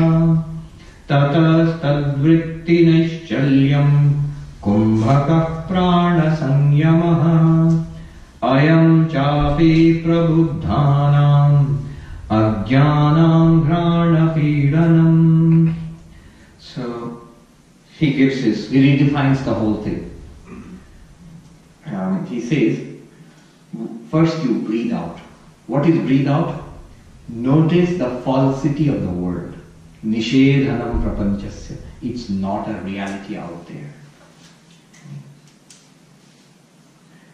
tatas tadvritti naischalyam kumbhaka prana samyamaha ayam chapi prabuddhanam ajnanam grana pidanam. So he redefines the whole thing. He says, first you breathe out. What is breathe out? Notice the falsity of the world. Nishedhanam prapanchasya. It's not a reality out there.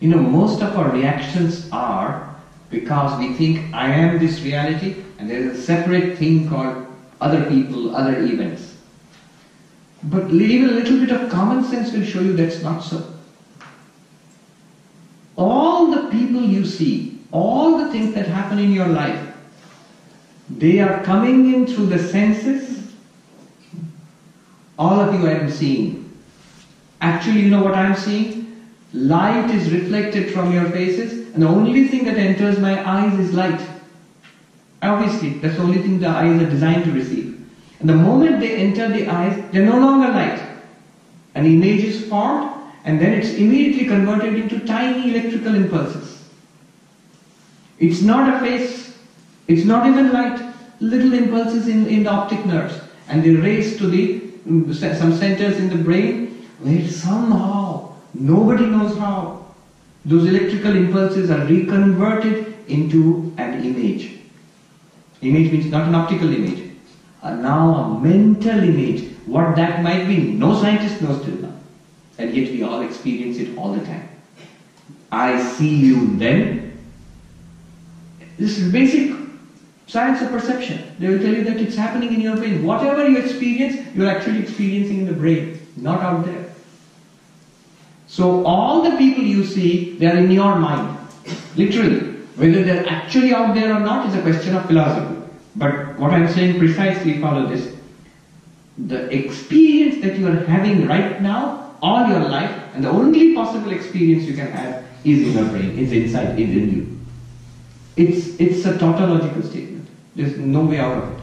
You know, most of our reactions are because we think I am this reality and there is a separate thing called other people, other events. But even a little bit of common sense will show you that's not so. All the people you see, all the things that happen in your life, they are coming in through the senses. All of you I am seeing. Actually, you know what I am seeing? Light is reflected from your faces, and the only thing that enters my eyes is light. Obviously, that's the only thing the eyes are designed to receive. And the moment they enter the eyes, they're no longer light. An image is formed, and then it's immediately converted into tiny electrical impulses. It's not a face, it's not even light, little impulses in the optic nerves, and they race to some centers in the brain where somehow, nobody knows how, those electrical impulses are reconverted into an image. Image means not an optical image, now a mental image. What that might be, no scientist knows till now. And yet we all experience it all the time. I see you then. This is basic science of perception. They will tell you that it's happening in your brain. Whatever you experience, you're actually experiencing in the brain, not out there. So all the people you see, they are in your mind. Literally. Whether they're actually out there or not is a question of philosophy. But what I'm saying precisely, follow this. The experience that you are having right now, all your life, and the only possible experience you can have is in your brain, is inside, is in you. It's a tautological statement. There's no way out of it.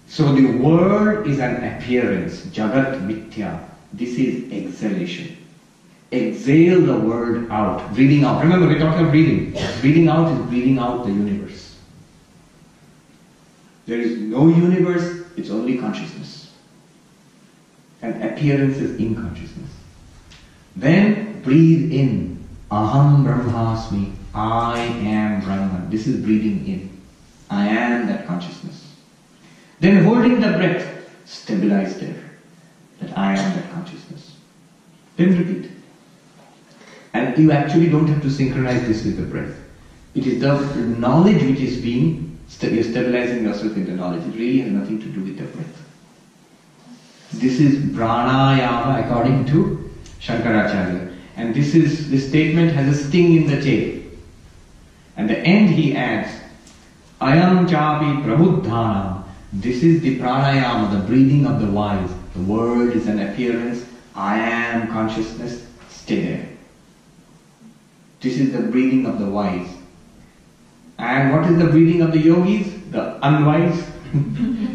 So the world is an appearance, jagat mithya. This is exhalation. Exhale the word out, breathing out. Remember, we're talking about breathing. Breathing out is breathing out the universe. There is no universe, it's only consciousness. And appearance is in consciousness. Then breathe in. Aham brahmasmi. I am Brahman. This is breathing in. I am that consciousness. Then holding the breath, stabilize there. That I am that consciousness. Then repeat. And you actually don't have to synchronize this with the breath. It is the knowledge which is being, you're stabilizing yourself in the knowledge. It really has nothing to do with the breath. This is pranayama according to Shankaracharya. And this statement has a sting in the tail. And the end he adds, ayam chapi prabuddhanam. This is the pranayama, the breathing of the wise. The world is an appearance. I am consciousness. Stay there. This is the breathing of the wise. And what is the breathing of the yogis? The unwise.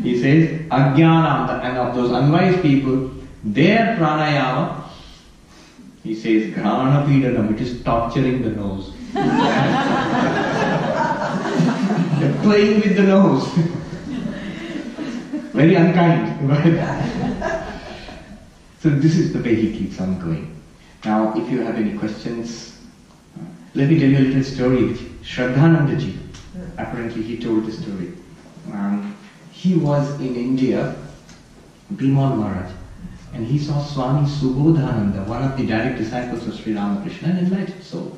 He says, ajnanam, and of those unwise people, their pranayama, he says, grana pidanam, it is torturing the nose. They're playing with the nose. Very unkind. So this is the way he keeps on going. Now, if you have any questions, let me tell you a little story which Shraddhanandaji, apparently he told the story. He was in India, Bimal Maharaj, and he saw Swami Subodhananda, one of the direct disciples of Sri Ramakrishna, an enlightened soul.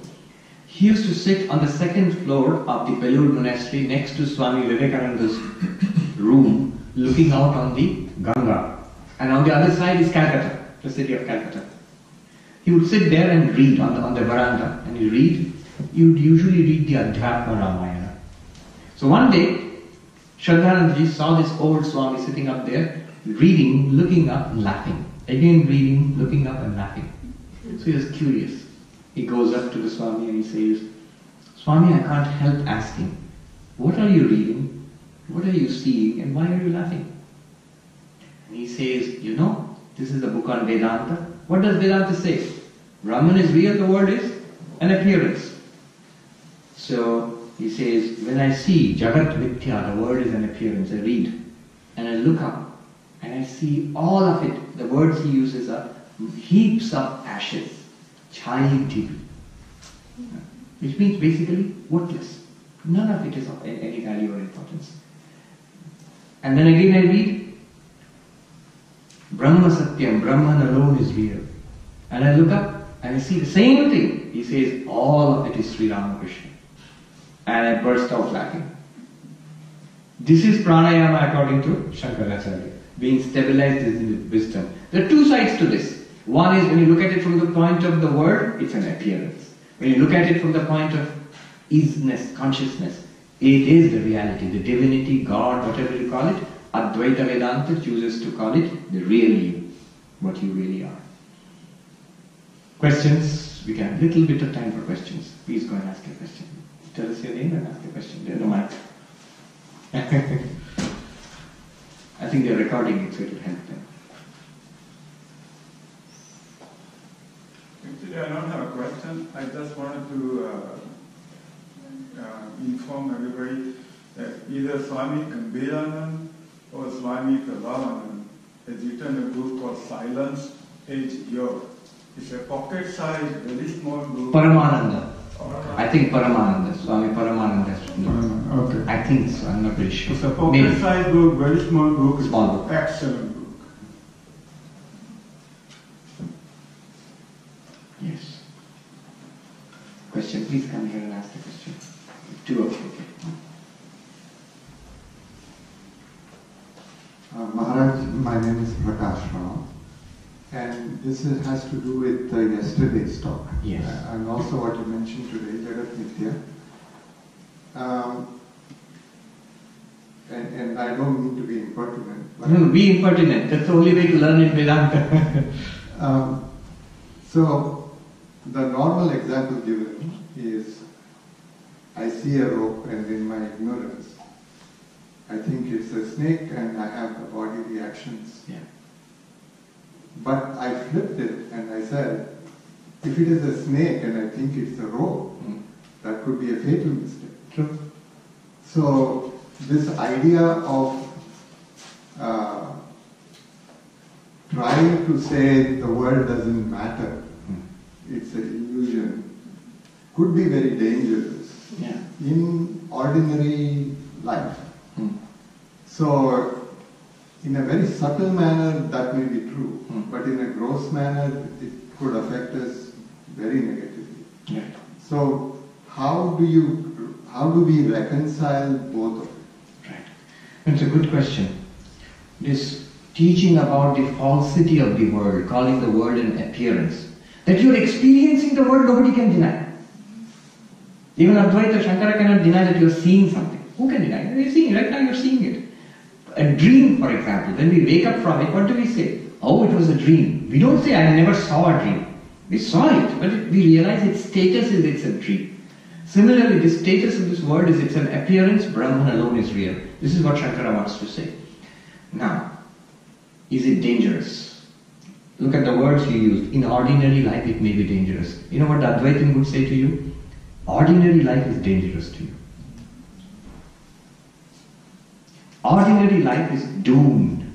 He used to sit on the second floor of the Belur monastery next to Swami Vivekananda's room, looking out on the Ganga. And on the other side is Calcutta, the city of Calcutta. He would sit there and read on the veranda, and he would usually read the Adhyatma Ramayana. So one day, Shraddhanandaji saw this old Swami sitting up there, reading, looking up and laughing. Again reading, looking up and laughing. So he was curious. He goes up to the Swami and he says, Swami, I can't help asking, what are you reading? What are you seeing? And why are you laughing? And he says, you know, This is the book on Vedanta. What does Vedanta say? Brahman is real, the world is an appearance. So he says, when I see Jagat Mithya, the world is an appearance, I read and I look up and I see all of it. The words he uses are heaps of ashes, chai tibi, which means basically worthless. None of it is of any value or importance. And then again I read, Brahma Satyam, Brahman alone is real. And I look up and I see the same thing. He says, all of it is Sri Ramakrishna. And I burst out laughing. This is pranayama according to Shankaracharya. Being stabilized is with wisdom. There are two sides to this. One is when you look at it from the point of the word, it's an appearance. When you look at it from the point of isness, consciousness, it is the reality, the divinity, God, whatever you call it. Advaita Vedanta chooses to call it the real you, what you really are. Questions? We can have a little bit of time for questions. Please go and ask a question. Tell us your name and ask a question. There's no mic. I think they're recording it, so it will help them. Actually, I don't have a question. I just wanted to inform everybody that either Swami Vivekananda or Swami Sarvapriyananda has written a book called Silence Age Yoga. It's a pocket-sized, very small book. Paramananda. I think Paramananda, Swami Paramananda. Okay. I think so, I'm not very sure. It's a pocket-sized book, very small book. Small book. Excellent book. Yes. Question, please come here and ask the question. Two of you. Maharaj, my name is Prakash Rao, and this has to do with yesterday's talk. Yes. And also what you mentioned today, Jagat Mithya. And I don't mean to be impertinent. But No, be impertinent. That's the only way to learn in Vedanta. So, the normal example given is, I see a rope and in my ignorance, I think it's a snake and I have the body reactions. Yeah. But I flipped it and I said, if it is a snake and I think it's a rope, that could be a fatal mistake. True. So, this idea of trying to say the world doesn't matter, it's an illusion, could be very dangerous in ordinary life. So, in a very subtle manner, that may be true, but in a gross manner, it could affect us very negatively. Yeah. So, how do we reconcile both of it? Right. That's a good question. This teaching about the falsity of the world, calling the world an appearance, that you're experiencing the world, nobody can deny. Even Advaita, Shankara cannot deny that you're seeing something. Who can deny it? You're seeing it. Right now you're seeing it. A dream, for example, when we wake up from it, what do we say? Oh, it was a dream. We don't say, I never saw a dream. We saw it, but we realize its status is it's a dream. Similarly, the status of this world is it's an appearance, Brahman alone is real. This is what Shankara wants to say. Now, is it dangerous? Look at the words you used. In ordinary life, it may be dangerous. You know what the Advaitin would say to you? Ordinary life is dangerous to you. Ordinary life is doomed.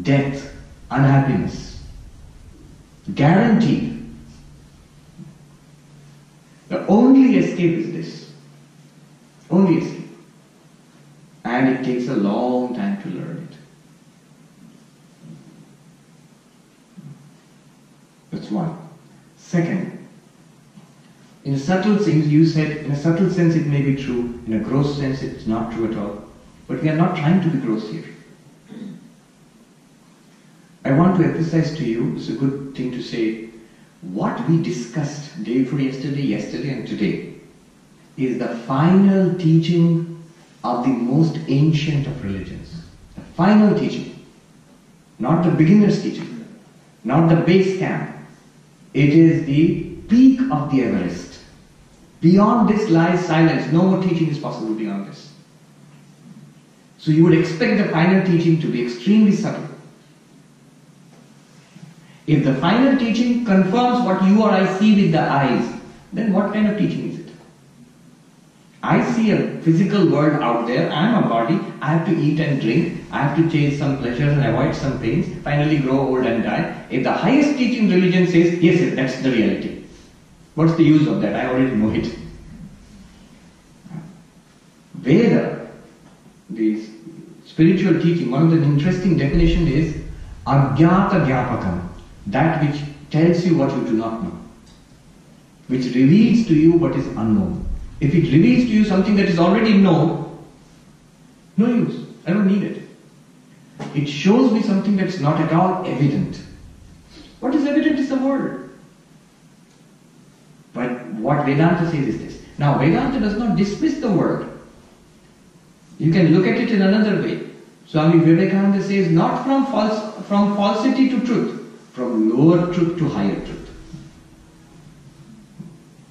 Death, unhappiness. Guaranteed. The only escape is this. Only escape. And it takes a long time to learn it. That's one. Second, in a subtle sense, you said, in a subtle sense it may be true, in a gross sense it's not true at all. But we are not trying to be gross here. I want to emphasize to you, it's a good thing to say, what we discussed day before yesterday and today is the final teaching of the most ancient of religions. The final teaching. Not the beginner's teaching. Not the base camp. It is the peak of the Everest. Beyond this lies silence. No more teaching is possible beyond this. So you would expect the final teaching to be extremely subtle. If the final teaching confirms what you or I see with the eyes, then what kind of teaching is it? I see a physical world out there, I am a body, I have to eat and drink, I have to chase some pleasures and avoid some pains, finally grow old and die. If the highest teaching religion says, yes, that's the reality, what's the use of that? I already know it. Veda, the spiritual teaching, one of the interesting definition is Ajnata Gyapakam, that which tells you what you do not know, which reveals to you what is unknown. If it reveals to you something that is already known, no use, I don't need it. It shows me something that's not at all evident. What is evident is the word. But what Vedanta says is this. Now Vedanta does not dismiss the word. You can look at it in another way. Swami Vivekananda says, not from falsity to truth, from lower truth to higher truth.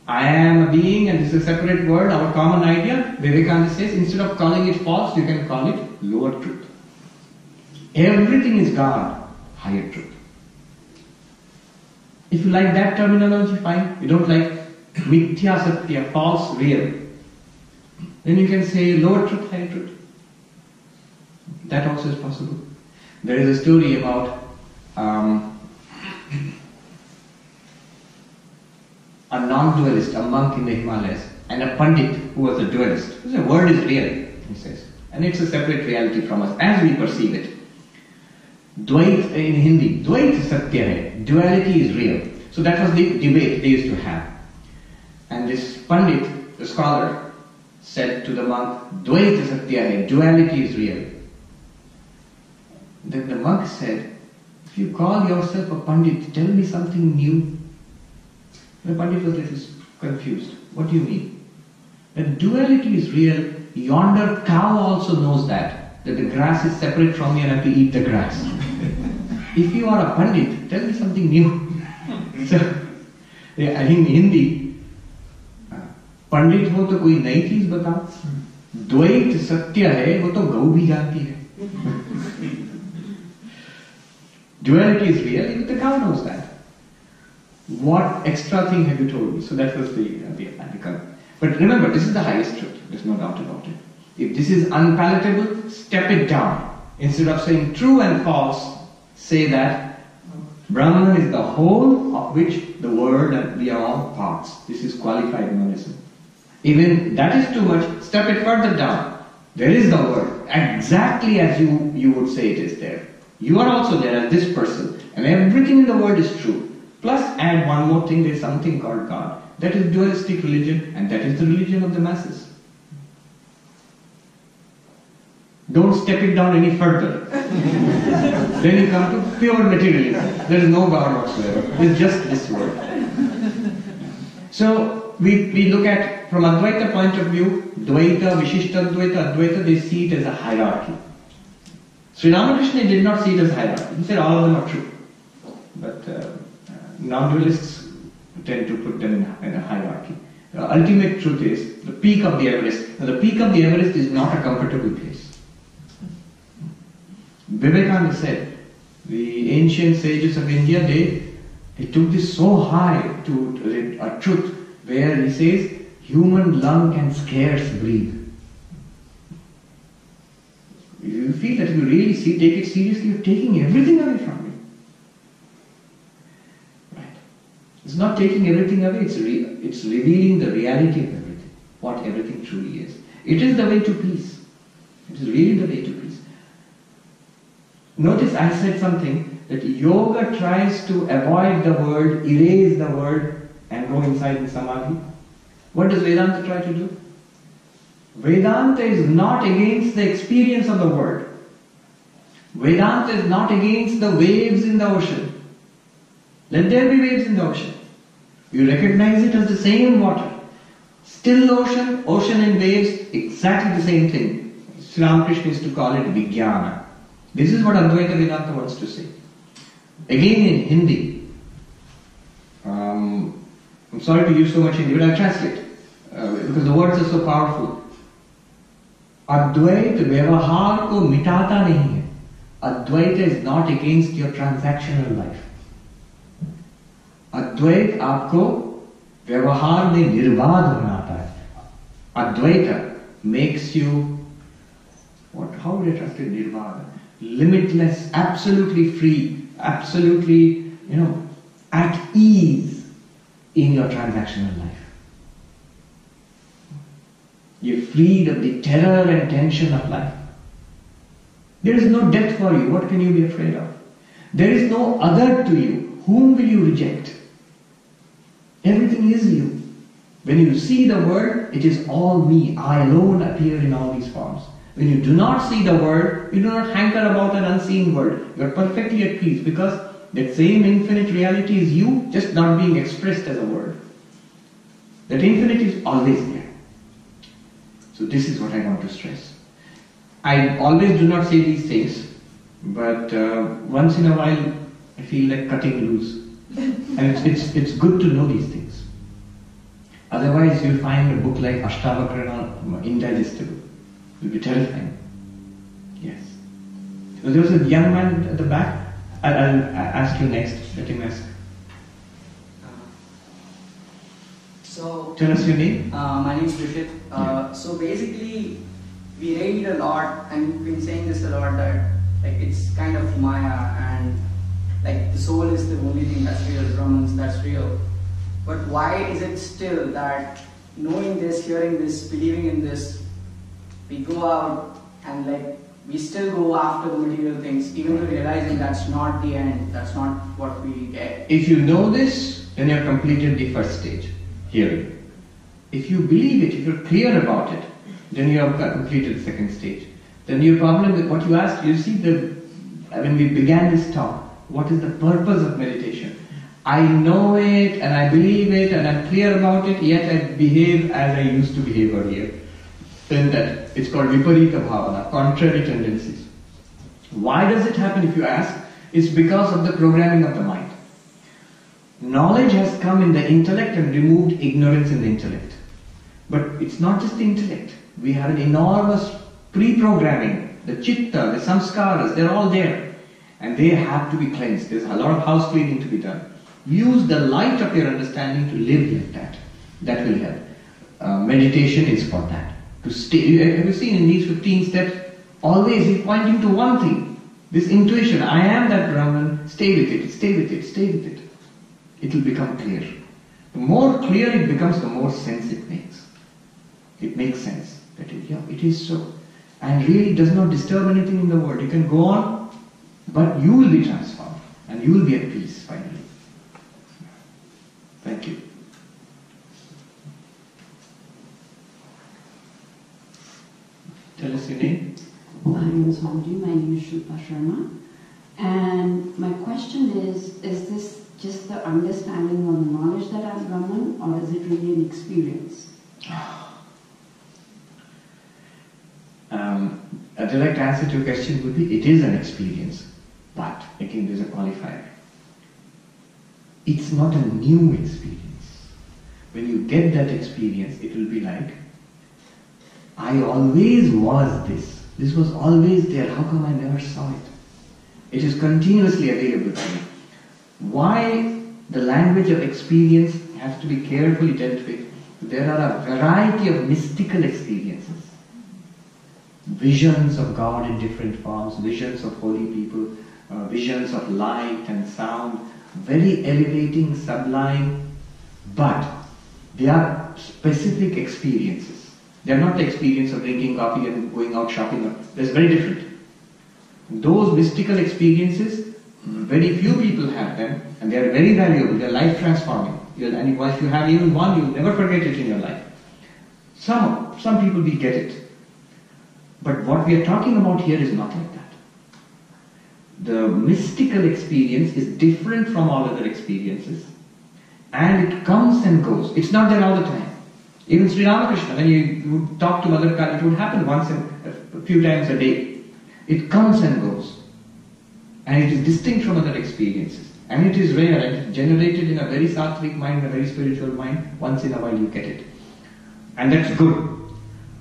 I am a being and this is a separate word, our common idea. Vivekananda says, instead of calling it false, you can call it lower truth. Everything is God, higher truth. If you like that terminology, fine. You don't like mithya satya, false, real, then you can say lower truth, higher truth. That also is possible. There is a story about a non-dualist, a monk in the Himalayas, and a pandit who was a dualist. The word is real, he says, and it's a separate reality from us as we perceive it. Dvait in Hindi, Dvait satya hai, duality is real. So that was the debate they used to have. And this pandit, the scholar, said to the monk, Dvait satya hai, duality is real. Then the monk said, if you call yourself a pandit, tell me something new. The pandit was a little confused. What do you mean? That duality is real. Yonder cow also knows that the grass is separate from me and I have to eat the grass. If you are a pandit, tell me something new. So, I think in Hindi, पंडित हो तो कोई नई चीज बताओ, द्वैत सत्य है वो तो गौ भी जानती है. Duality is real, even the cow knows that. What extra thing have you told me? So that was the idea. But remember, this is the highest truth. There's no doubt about it. If this is unpalatable, step it down. Instead of saying true and false, say that Brahman is the whole of which the world and we are all parts. This is qualified monism. Even that is too much, step it further down. There is the word, exactly as you would say it is there. You are also there as this person, and everything in the world is true. Plus add one more thing, there is something called God. That is dualistic religion, and that is the religion of the masses. Don't step it down any further. Then you come to pure materialism. There is no God whatsoever. It is just this world. So we look at, from Advaita point of view, Dvaita, Vishishta Advaita, Advaita, they see it as a hierarchy. Sri Ramakrishna did not see it as a hierarchy. He said all of them are true. But non-dualists tend to put them in a hierarchy. The ultimate truth is the peak of the Everest. Now the peak of the Everest is not a comfortable place. Vivekananda said, the ancient sages of India, they took this so high to a truth where he says, human lung can scarce breathe. You feel that if you really take it seriously, you're taking everything away from you. Right? It's not taking everything away, it's revealing the reality of everything, what everything truly is. It is the way to peace. It is really the way to peace. Notice I said something, that yoga tries to avoid the word, erase the word, and go inside in samadhi. What does Vedanta try to do? Vedanta is not against the experience of the world. Vedanta is not against the waves in the ocean. Let there be waves in the ocean. You recognize it as the same water. Still ocean, ocean and waves, exactly the same thing. Sri Ramakrishna used to call it Vijnana. This is what Advaita Vedanta wants to say. Again in Hindi. I'm sorry to use so much Hindi, but I'll translate. Because the words are so powerful. Advaita व्यवहार को मिटाता नहीं है. Advaita is not against your transactional life. अद्वैत आपको व्यवहार में निर्बाध बनाता है. Advaita makes you, how would I translate nirvana? Limitless, absolutely free, absolutely, at ease in your transactional life. You're freed of the terror and tension of life. There is no death for you. What can you be afraid of? There is no other to you. Whom will you reject? Everything is you. When you see the world, it is all me. I alone appear in all these forms. When you do not see the world, you do not hanker about an unseen world. You are perfectly at peace because that same infinite reality is you, just not being expressed as a word. That infinite is always there. So this is what I want to stress. I always do not say these things, but once in a while I feel like cutting loose. And it's good to know these things. Otherwise you'll find a book like Ashtavakrana indigestible. It will be terrifying. Yes. So there was a young man at the back. I'll ask you next. Let him ask. So tell us your name. My name is Rishit. So basically, we read a lot, and we've been saying this a lot, that like it's kind of Maya, and like the soul is the only thing that's real, Brahmans that's real. But why is it still that knowing this, hearing this, believing in this, we go out and like we still go after the material things, even though realizing that's not the end, that's not what we get? If you know this, then you have completed the first stage, hearing. If you believe it, if you're clear about it, then you have completed the second stage. Then your problem with what you asked, you see, when we began this talk, what is the purpose of meditation? I know it and I believe it and I'm clear about it, yet I behave as I used to behave earlier. Then that, it's called viparita bhavana, contrary tendencies. Why does it happen if you ask? It's because of the programming of the mind. Knowledge has come in the intellect and removed ignorance in the intellect. But it's not just the intellect. We have an enormous pre-programming. The chitta, the samskaras, they're all there. And they have to be cleansed. There's a lot of house cleaning to be done. Use the light of your understanding to live like that. That will help. Meditation is for that. To stay. Have you seen in these 15 steps, always he's pointing to one thing. This intuition, I am that Brahman, stay with it, stay with it, stay with it. It will become clear. The more clear it becomes, the more sense it makes. It makes sense. That it is so. And really does not disturb anything in the world. You can go on, but you will be transformed. And you will be at peace finally. Thank you. Tell us your name. My name is Swami. My name is Shilpa Sharma. And my question is this just the understanding or the knowledge that I'm Brahman, or is it really an experience? A direct answer to your question would be, it is an experience. But, again, there's a qualifier. It's not a new experience. When you get that experience, it will be like, I always was this. This was always there. How come I never saw it? It is continuously available to me. Why the language of experience has to be carefully dealt with? There are a variety of mystical experiences. Visions of God in different forms, visions of holy people, visions of light and sound, very elevating, sublime, but they are specific experiences. They are not the experience of drinking coffee and going out shopping. That's very different. Those mystical experiences, very few people have them, and they are very valuable. They are life transforming. And if you have even one, you'll never forget it in your life. Some people will get it. But what we are talking about here is not like that. The mystical experience is different from all other experiences, and it comes and goes. It's not there all the time. Even Sri Ramakrishna, when you would talk to Mother Kali, it would happen once a few times a day. It comes and goes. And it is distinct from other experiences. And it is rare, and it is generated in a very sattvic mind, a very spiritual mind. Once in a while you get it. And that's good.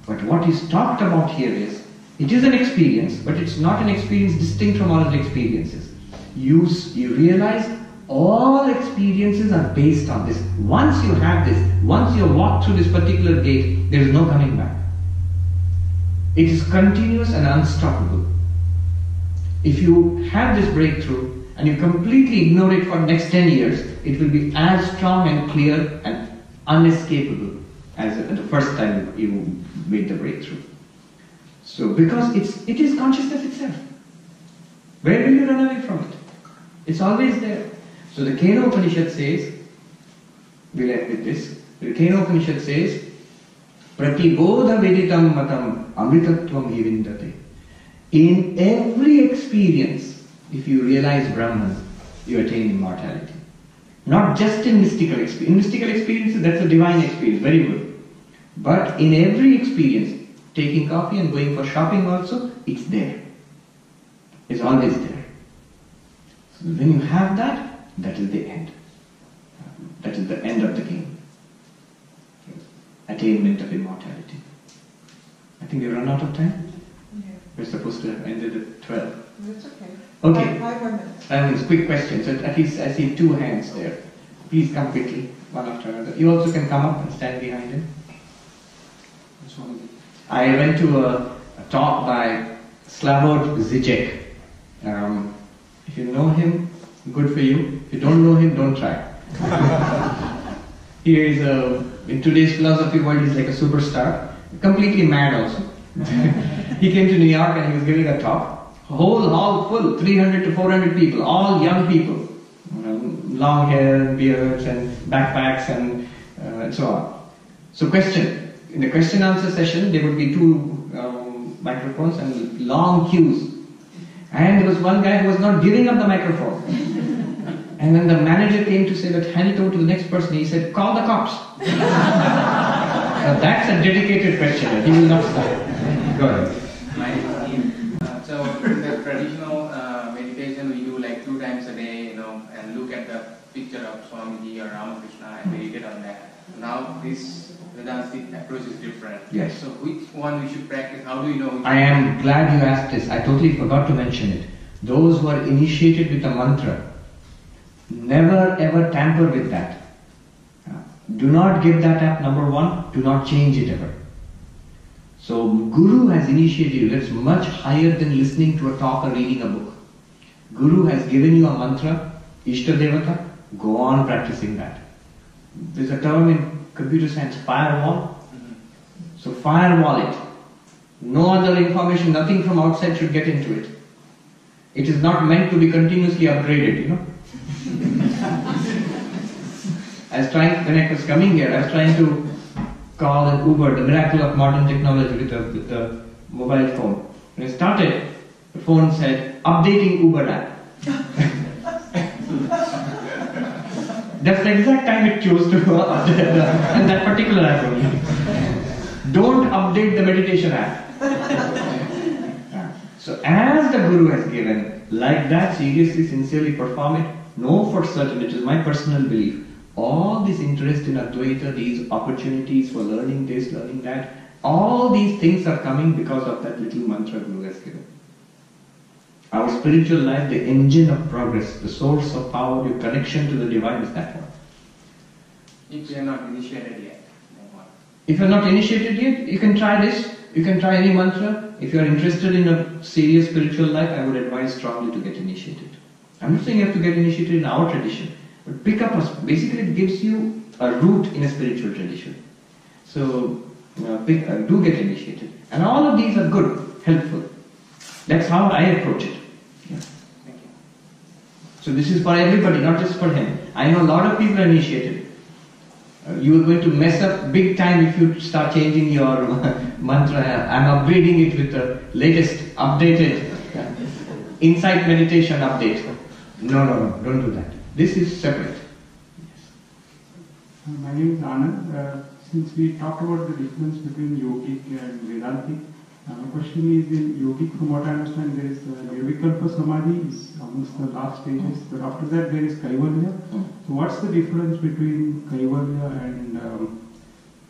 But what is talked about here is, it is an experience, but it's not an experience distinct from all other experiences. You realize All experiences are based on this. Once you have this, once you walk through this particular gate, there is no coming back. It is continuous and unstoppable. If you have this breakthrough and you completely ignore it for the next 10 years, it will be as strong and clear and unescapable as the first time you made the breakthrough. So, because it is consciousness itself. Where will you run away from it? It's always there. So the Kena Upanishad says, we'll end with this, the Kena Upanishad says, Pratibodha Veditam Matam Amritatvam Hivindate. In every experience, if you realize Brahman, you attain immortality. Not just in mystical experience. In mystical experiences, that's a divine experience, very good. But in every experience, taking coffee and going for shopping also, it's there. It's always there. So when you have that, that is the end. That is the end of the game. Attainment of immortality. I think we've run out of time. Yeah. We're supposed to have ended at 12. That's okay. Okay. 5 more minutes. 5 minutes. Quick questions. At least I see 2 hands there. Please come quickly, one after another. You also can come up and stand behind him. I went to a talk by Slavoj Žižek. If you know him, good for you. If you don't know him, don't try. He is in today's philosophy world, he's like a superstar. Completely mad also. He came to New York and he was giving a talk. Whole hall full, 300 to 400 people, all young people. Long hair, beards and backpacks and so on. So question. In the question answer session, there would be 2 microphones and long queues. And there was one guy who was not giving up the microphone. And then the manager came to say that hand it over to the next person. He said, call the cops. Now that's a dedicated questioner. He will not stop. Go ahead. So in the traditional meditation, we do like 2 times a day, and look at the picture of Swamiji or Ramakrishna and meditate on that. Now this Vedantic approach is different. Yes. So which one we should practice? How do you know? I am glad you asked this. I totally forgot to mention it. Those who are initiated with a mantra, never ever tamper with that. Do not give that up, number 1. Do not change it ever. So Guru has initiated you. That's much higher than listening to a talk or reading a book. Guru has given you a mantra, Ishta Devata. Go on practicing that. There's a term in computer science, firewall. So firewall it. No other information, nothing from outside should get into it. It is not meant to be continuously upgraded, When I was coming here, I was trying to call an Uber, the miracle of modern technology with the mobile phone. When I started, the phone said, updating Uber app. That's the exact time it chose to update and that particular app only. Don't update the meditation app. So as the Guru has given, like that, seriously, sincerely perform it. Know for certain, it is my personal belief, all this interest in Advaita, these opportunities for learning this, learning that, all these things are coming because of that little mantra Guru has given. Our spiritual life, the engine of progress, the source of power, your connection to the divine is that one. If you are not initiated yet, then what? If you are not initiated yet, you can try this. You can try any mantra. If you are interested in a serious spiritual life, I would advise strongly to get initiated. I'm not saying you have to get initiated in our tradition, but pick up basically it gives you a root in a spiritual tradition. So do get initiated. And all of these are good, helpful. That's how I approach it. Yeah. Thank you. So this is for everybody, not just for him. I know a lot of people are initiated. You are going to mess up big time if you start changing your mantra. I'm upgrading it with the latest updated insight meditation update. No, don't do that. This is separate. My name is Anand. Since we talked about the difference between yogic and Vedantic, my question is in yogic, from what I understand, there is Vivekananda Samiti is amongst the last stages, but after that there is Kaivalya. So what's the difference between Kaivalya and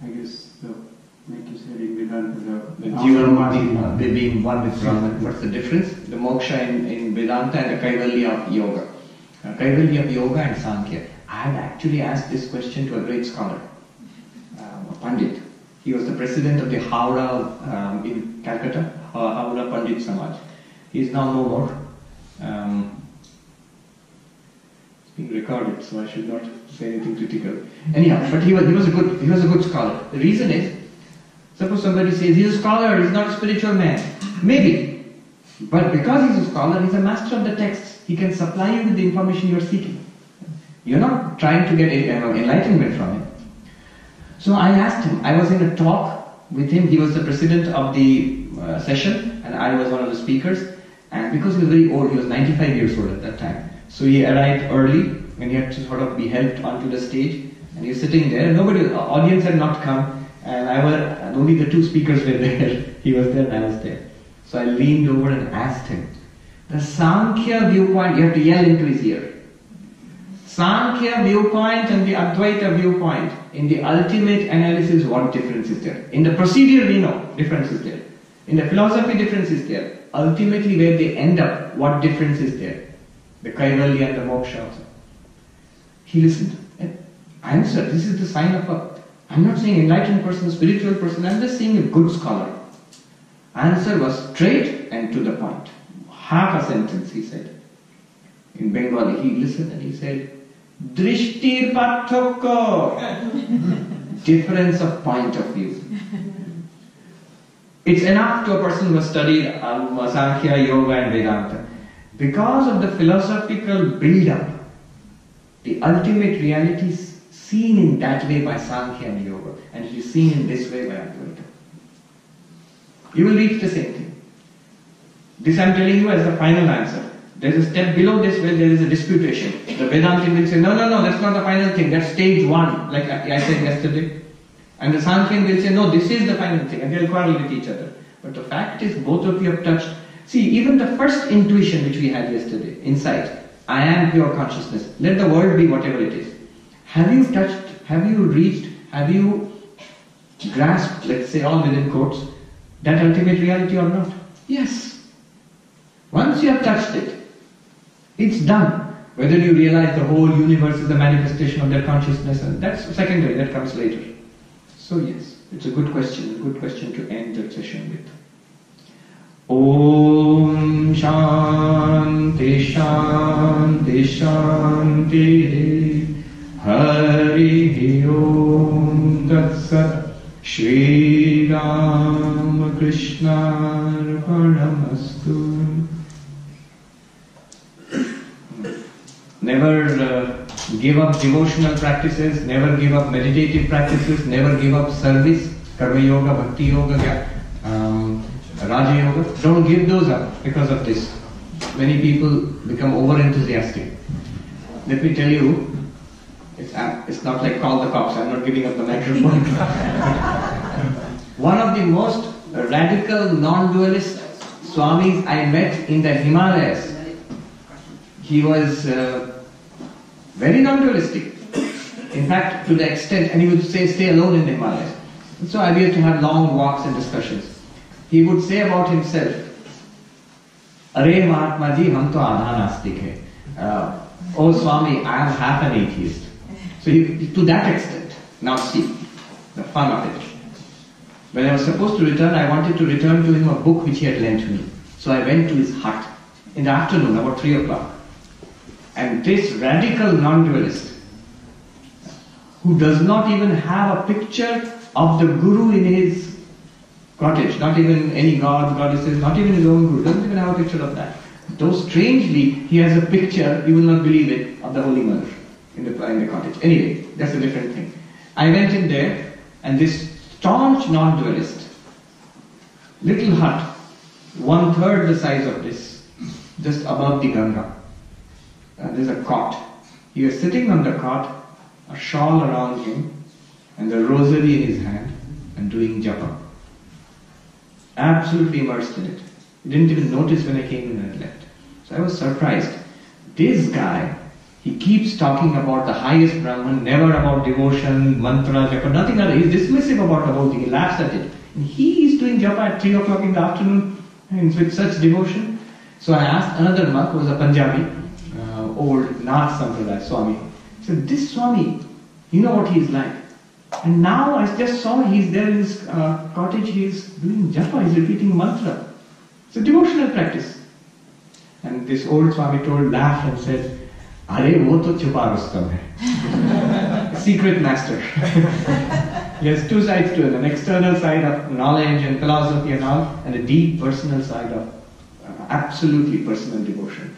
I guess like you said in Vedanta, the Jivan being one with Brahman? What's the difference? The moksha in Vedanta and the Kaivalya of yoga. Kaivalya of Yoga and Sankhya. I had actually asked this question to a great scholar, a Pandit. He was the president of the Howrah in Calcutta, Howrah Pandit Samaj. He is now no more. It's being recorded, so I should not say anything critical. Anyhow, but he was a good scholar. The reason is, suppose somebody says he's a scholar, he's not a spiritual man. Maybe, but because he's a scholar, he's a master of the texts. He can supply you with the information you're seeking. You're not trying to get enlightenment from him. So I asked him, I was in a talk with him, he was the president of the session, and I was one of the speakers, and because he was very old, he was 95 years old at that time, so he arrived early, and he had to sort of be helped onto the stage, and he was sitting there, and the audience had not come, and only the two speakers were there. He was there and I was there. So I leaned over and asked him, the Sankhya viewpoint, you have to yell into his ear. Sankhya viewpoint and the Advaita viewpoint, in the ultimate analysis, what difference is there? In the procedure, we know difference is there. In the philosophy, difference is there. Ultimately, where they end up, what difference is there? The Kaivalya and the Moksha also. He listened and answered. This is the sign of I'm not saying enlightened person, spiritual person, I'm just saying a good scholar. Answer was straight and to the point. Half a sentence, he said. In Bengali, he listened and he said, Drishtir Pathokko. Difference of point of view. It's enough to a person who has studied Sankhya, Yoga and Vedanta. Because of the philosophical build-up, the ultimate reality is seen in that way by Sankhya and Yoga, and it is seen in this way by Advaita. You will reach the same thing. This I am telling you as the final answer. There is a step below this where there is a disputation. The Vedantin will say, no, that's not the final thing, that's stage one, like I said yesterday. And the Sankhyan will say, no, this is the final thing, and they will quarrel with each other. But the fact is, both of you have touched. See, even the first intuition which we had yesterday, insight, I am pure consciousness, let the world be whatever it is. Have you touched, have you reached, have you grasped, let's say all within quotes, that ultimate reality or not? Yes. Once you have touched it, it's done. Whether you realize the whole universe is a manifestation of their consciousness, and that's secondary, that comes later. So yes, it's a good question to end the session with. Om Shanti Shanti Shanti Hari Om Tat Sat Shri Ram Krishna Arpanamastu. Never give up devotional practices, never give up meditative practices, never give up service, Karma Yoga, Bhakti Yoga, Raja Yoga. Don't give those up because of this. Many people become over-enthusiastic. Let me tell you, it's not like call the cops, I'm not giving up the microphone. One of the most radical non-dualist Swamis I met in the Himalayas. He was very non-dualistic. In fact, to the extent, and he would say, stay alone in the Himalayas. And so I used to have long walks and discussions. He would say about himself, Are Mahatma Ji, hum to adha nastik hai. Oh Swami, I am half an atheist. So to that extent, now see, the fun of it. When I was supposed to return, I wanted to return to him a book which he had lent me. So I went to his hut in the afternoon, about 3 o'clock. And this radical non-dualist, who does not even have a picture of the Guru in his cottage, not even any god, goddesses, not even his own Guru, doesn't even have a picture of that. Though strangely, he has a picture, you will not believe it, of the Holy Mother in the cottage. Anyway, that's a different thing. I went in there, and this staunch non-dualist, little hut, 1/3 the size of this, just above the Ganga. There's a cot. He was sitting on the cot, a shawl around him, and the rosary in his hand, and doing japa. Absolutely immersed in it. He didn't even notice when I came in and left. So I was surprised. This guy, he keeps talking about the highest Brahman, never about devotion, mantra, japa, nothing other. He's dismissive about the whole thing. He laughs at it. And he is doing japa at 3 o'clock in the afternoon, and with such devotion. So I asked another monk, who was a Punjabi, old Nath Sampradaya Swami. He said, this Swami, you know what he's like. And now I just saw he's there in his cottage, he's doing japa, he's repeating mantra. It's a devotional practice. And this old Swami laughed and said, Are wo to chupa Rustam hai. Secret master. He has two sides to it, an external side of knowledge and philosophy and all, and a deep personal side of absolutely personal devotion.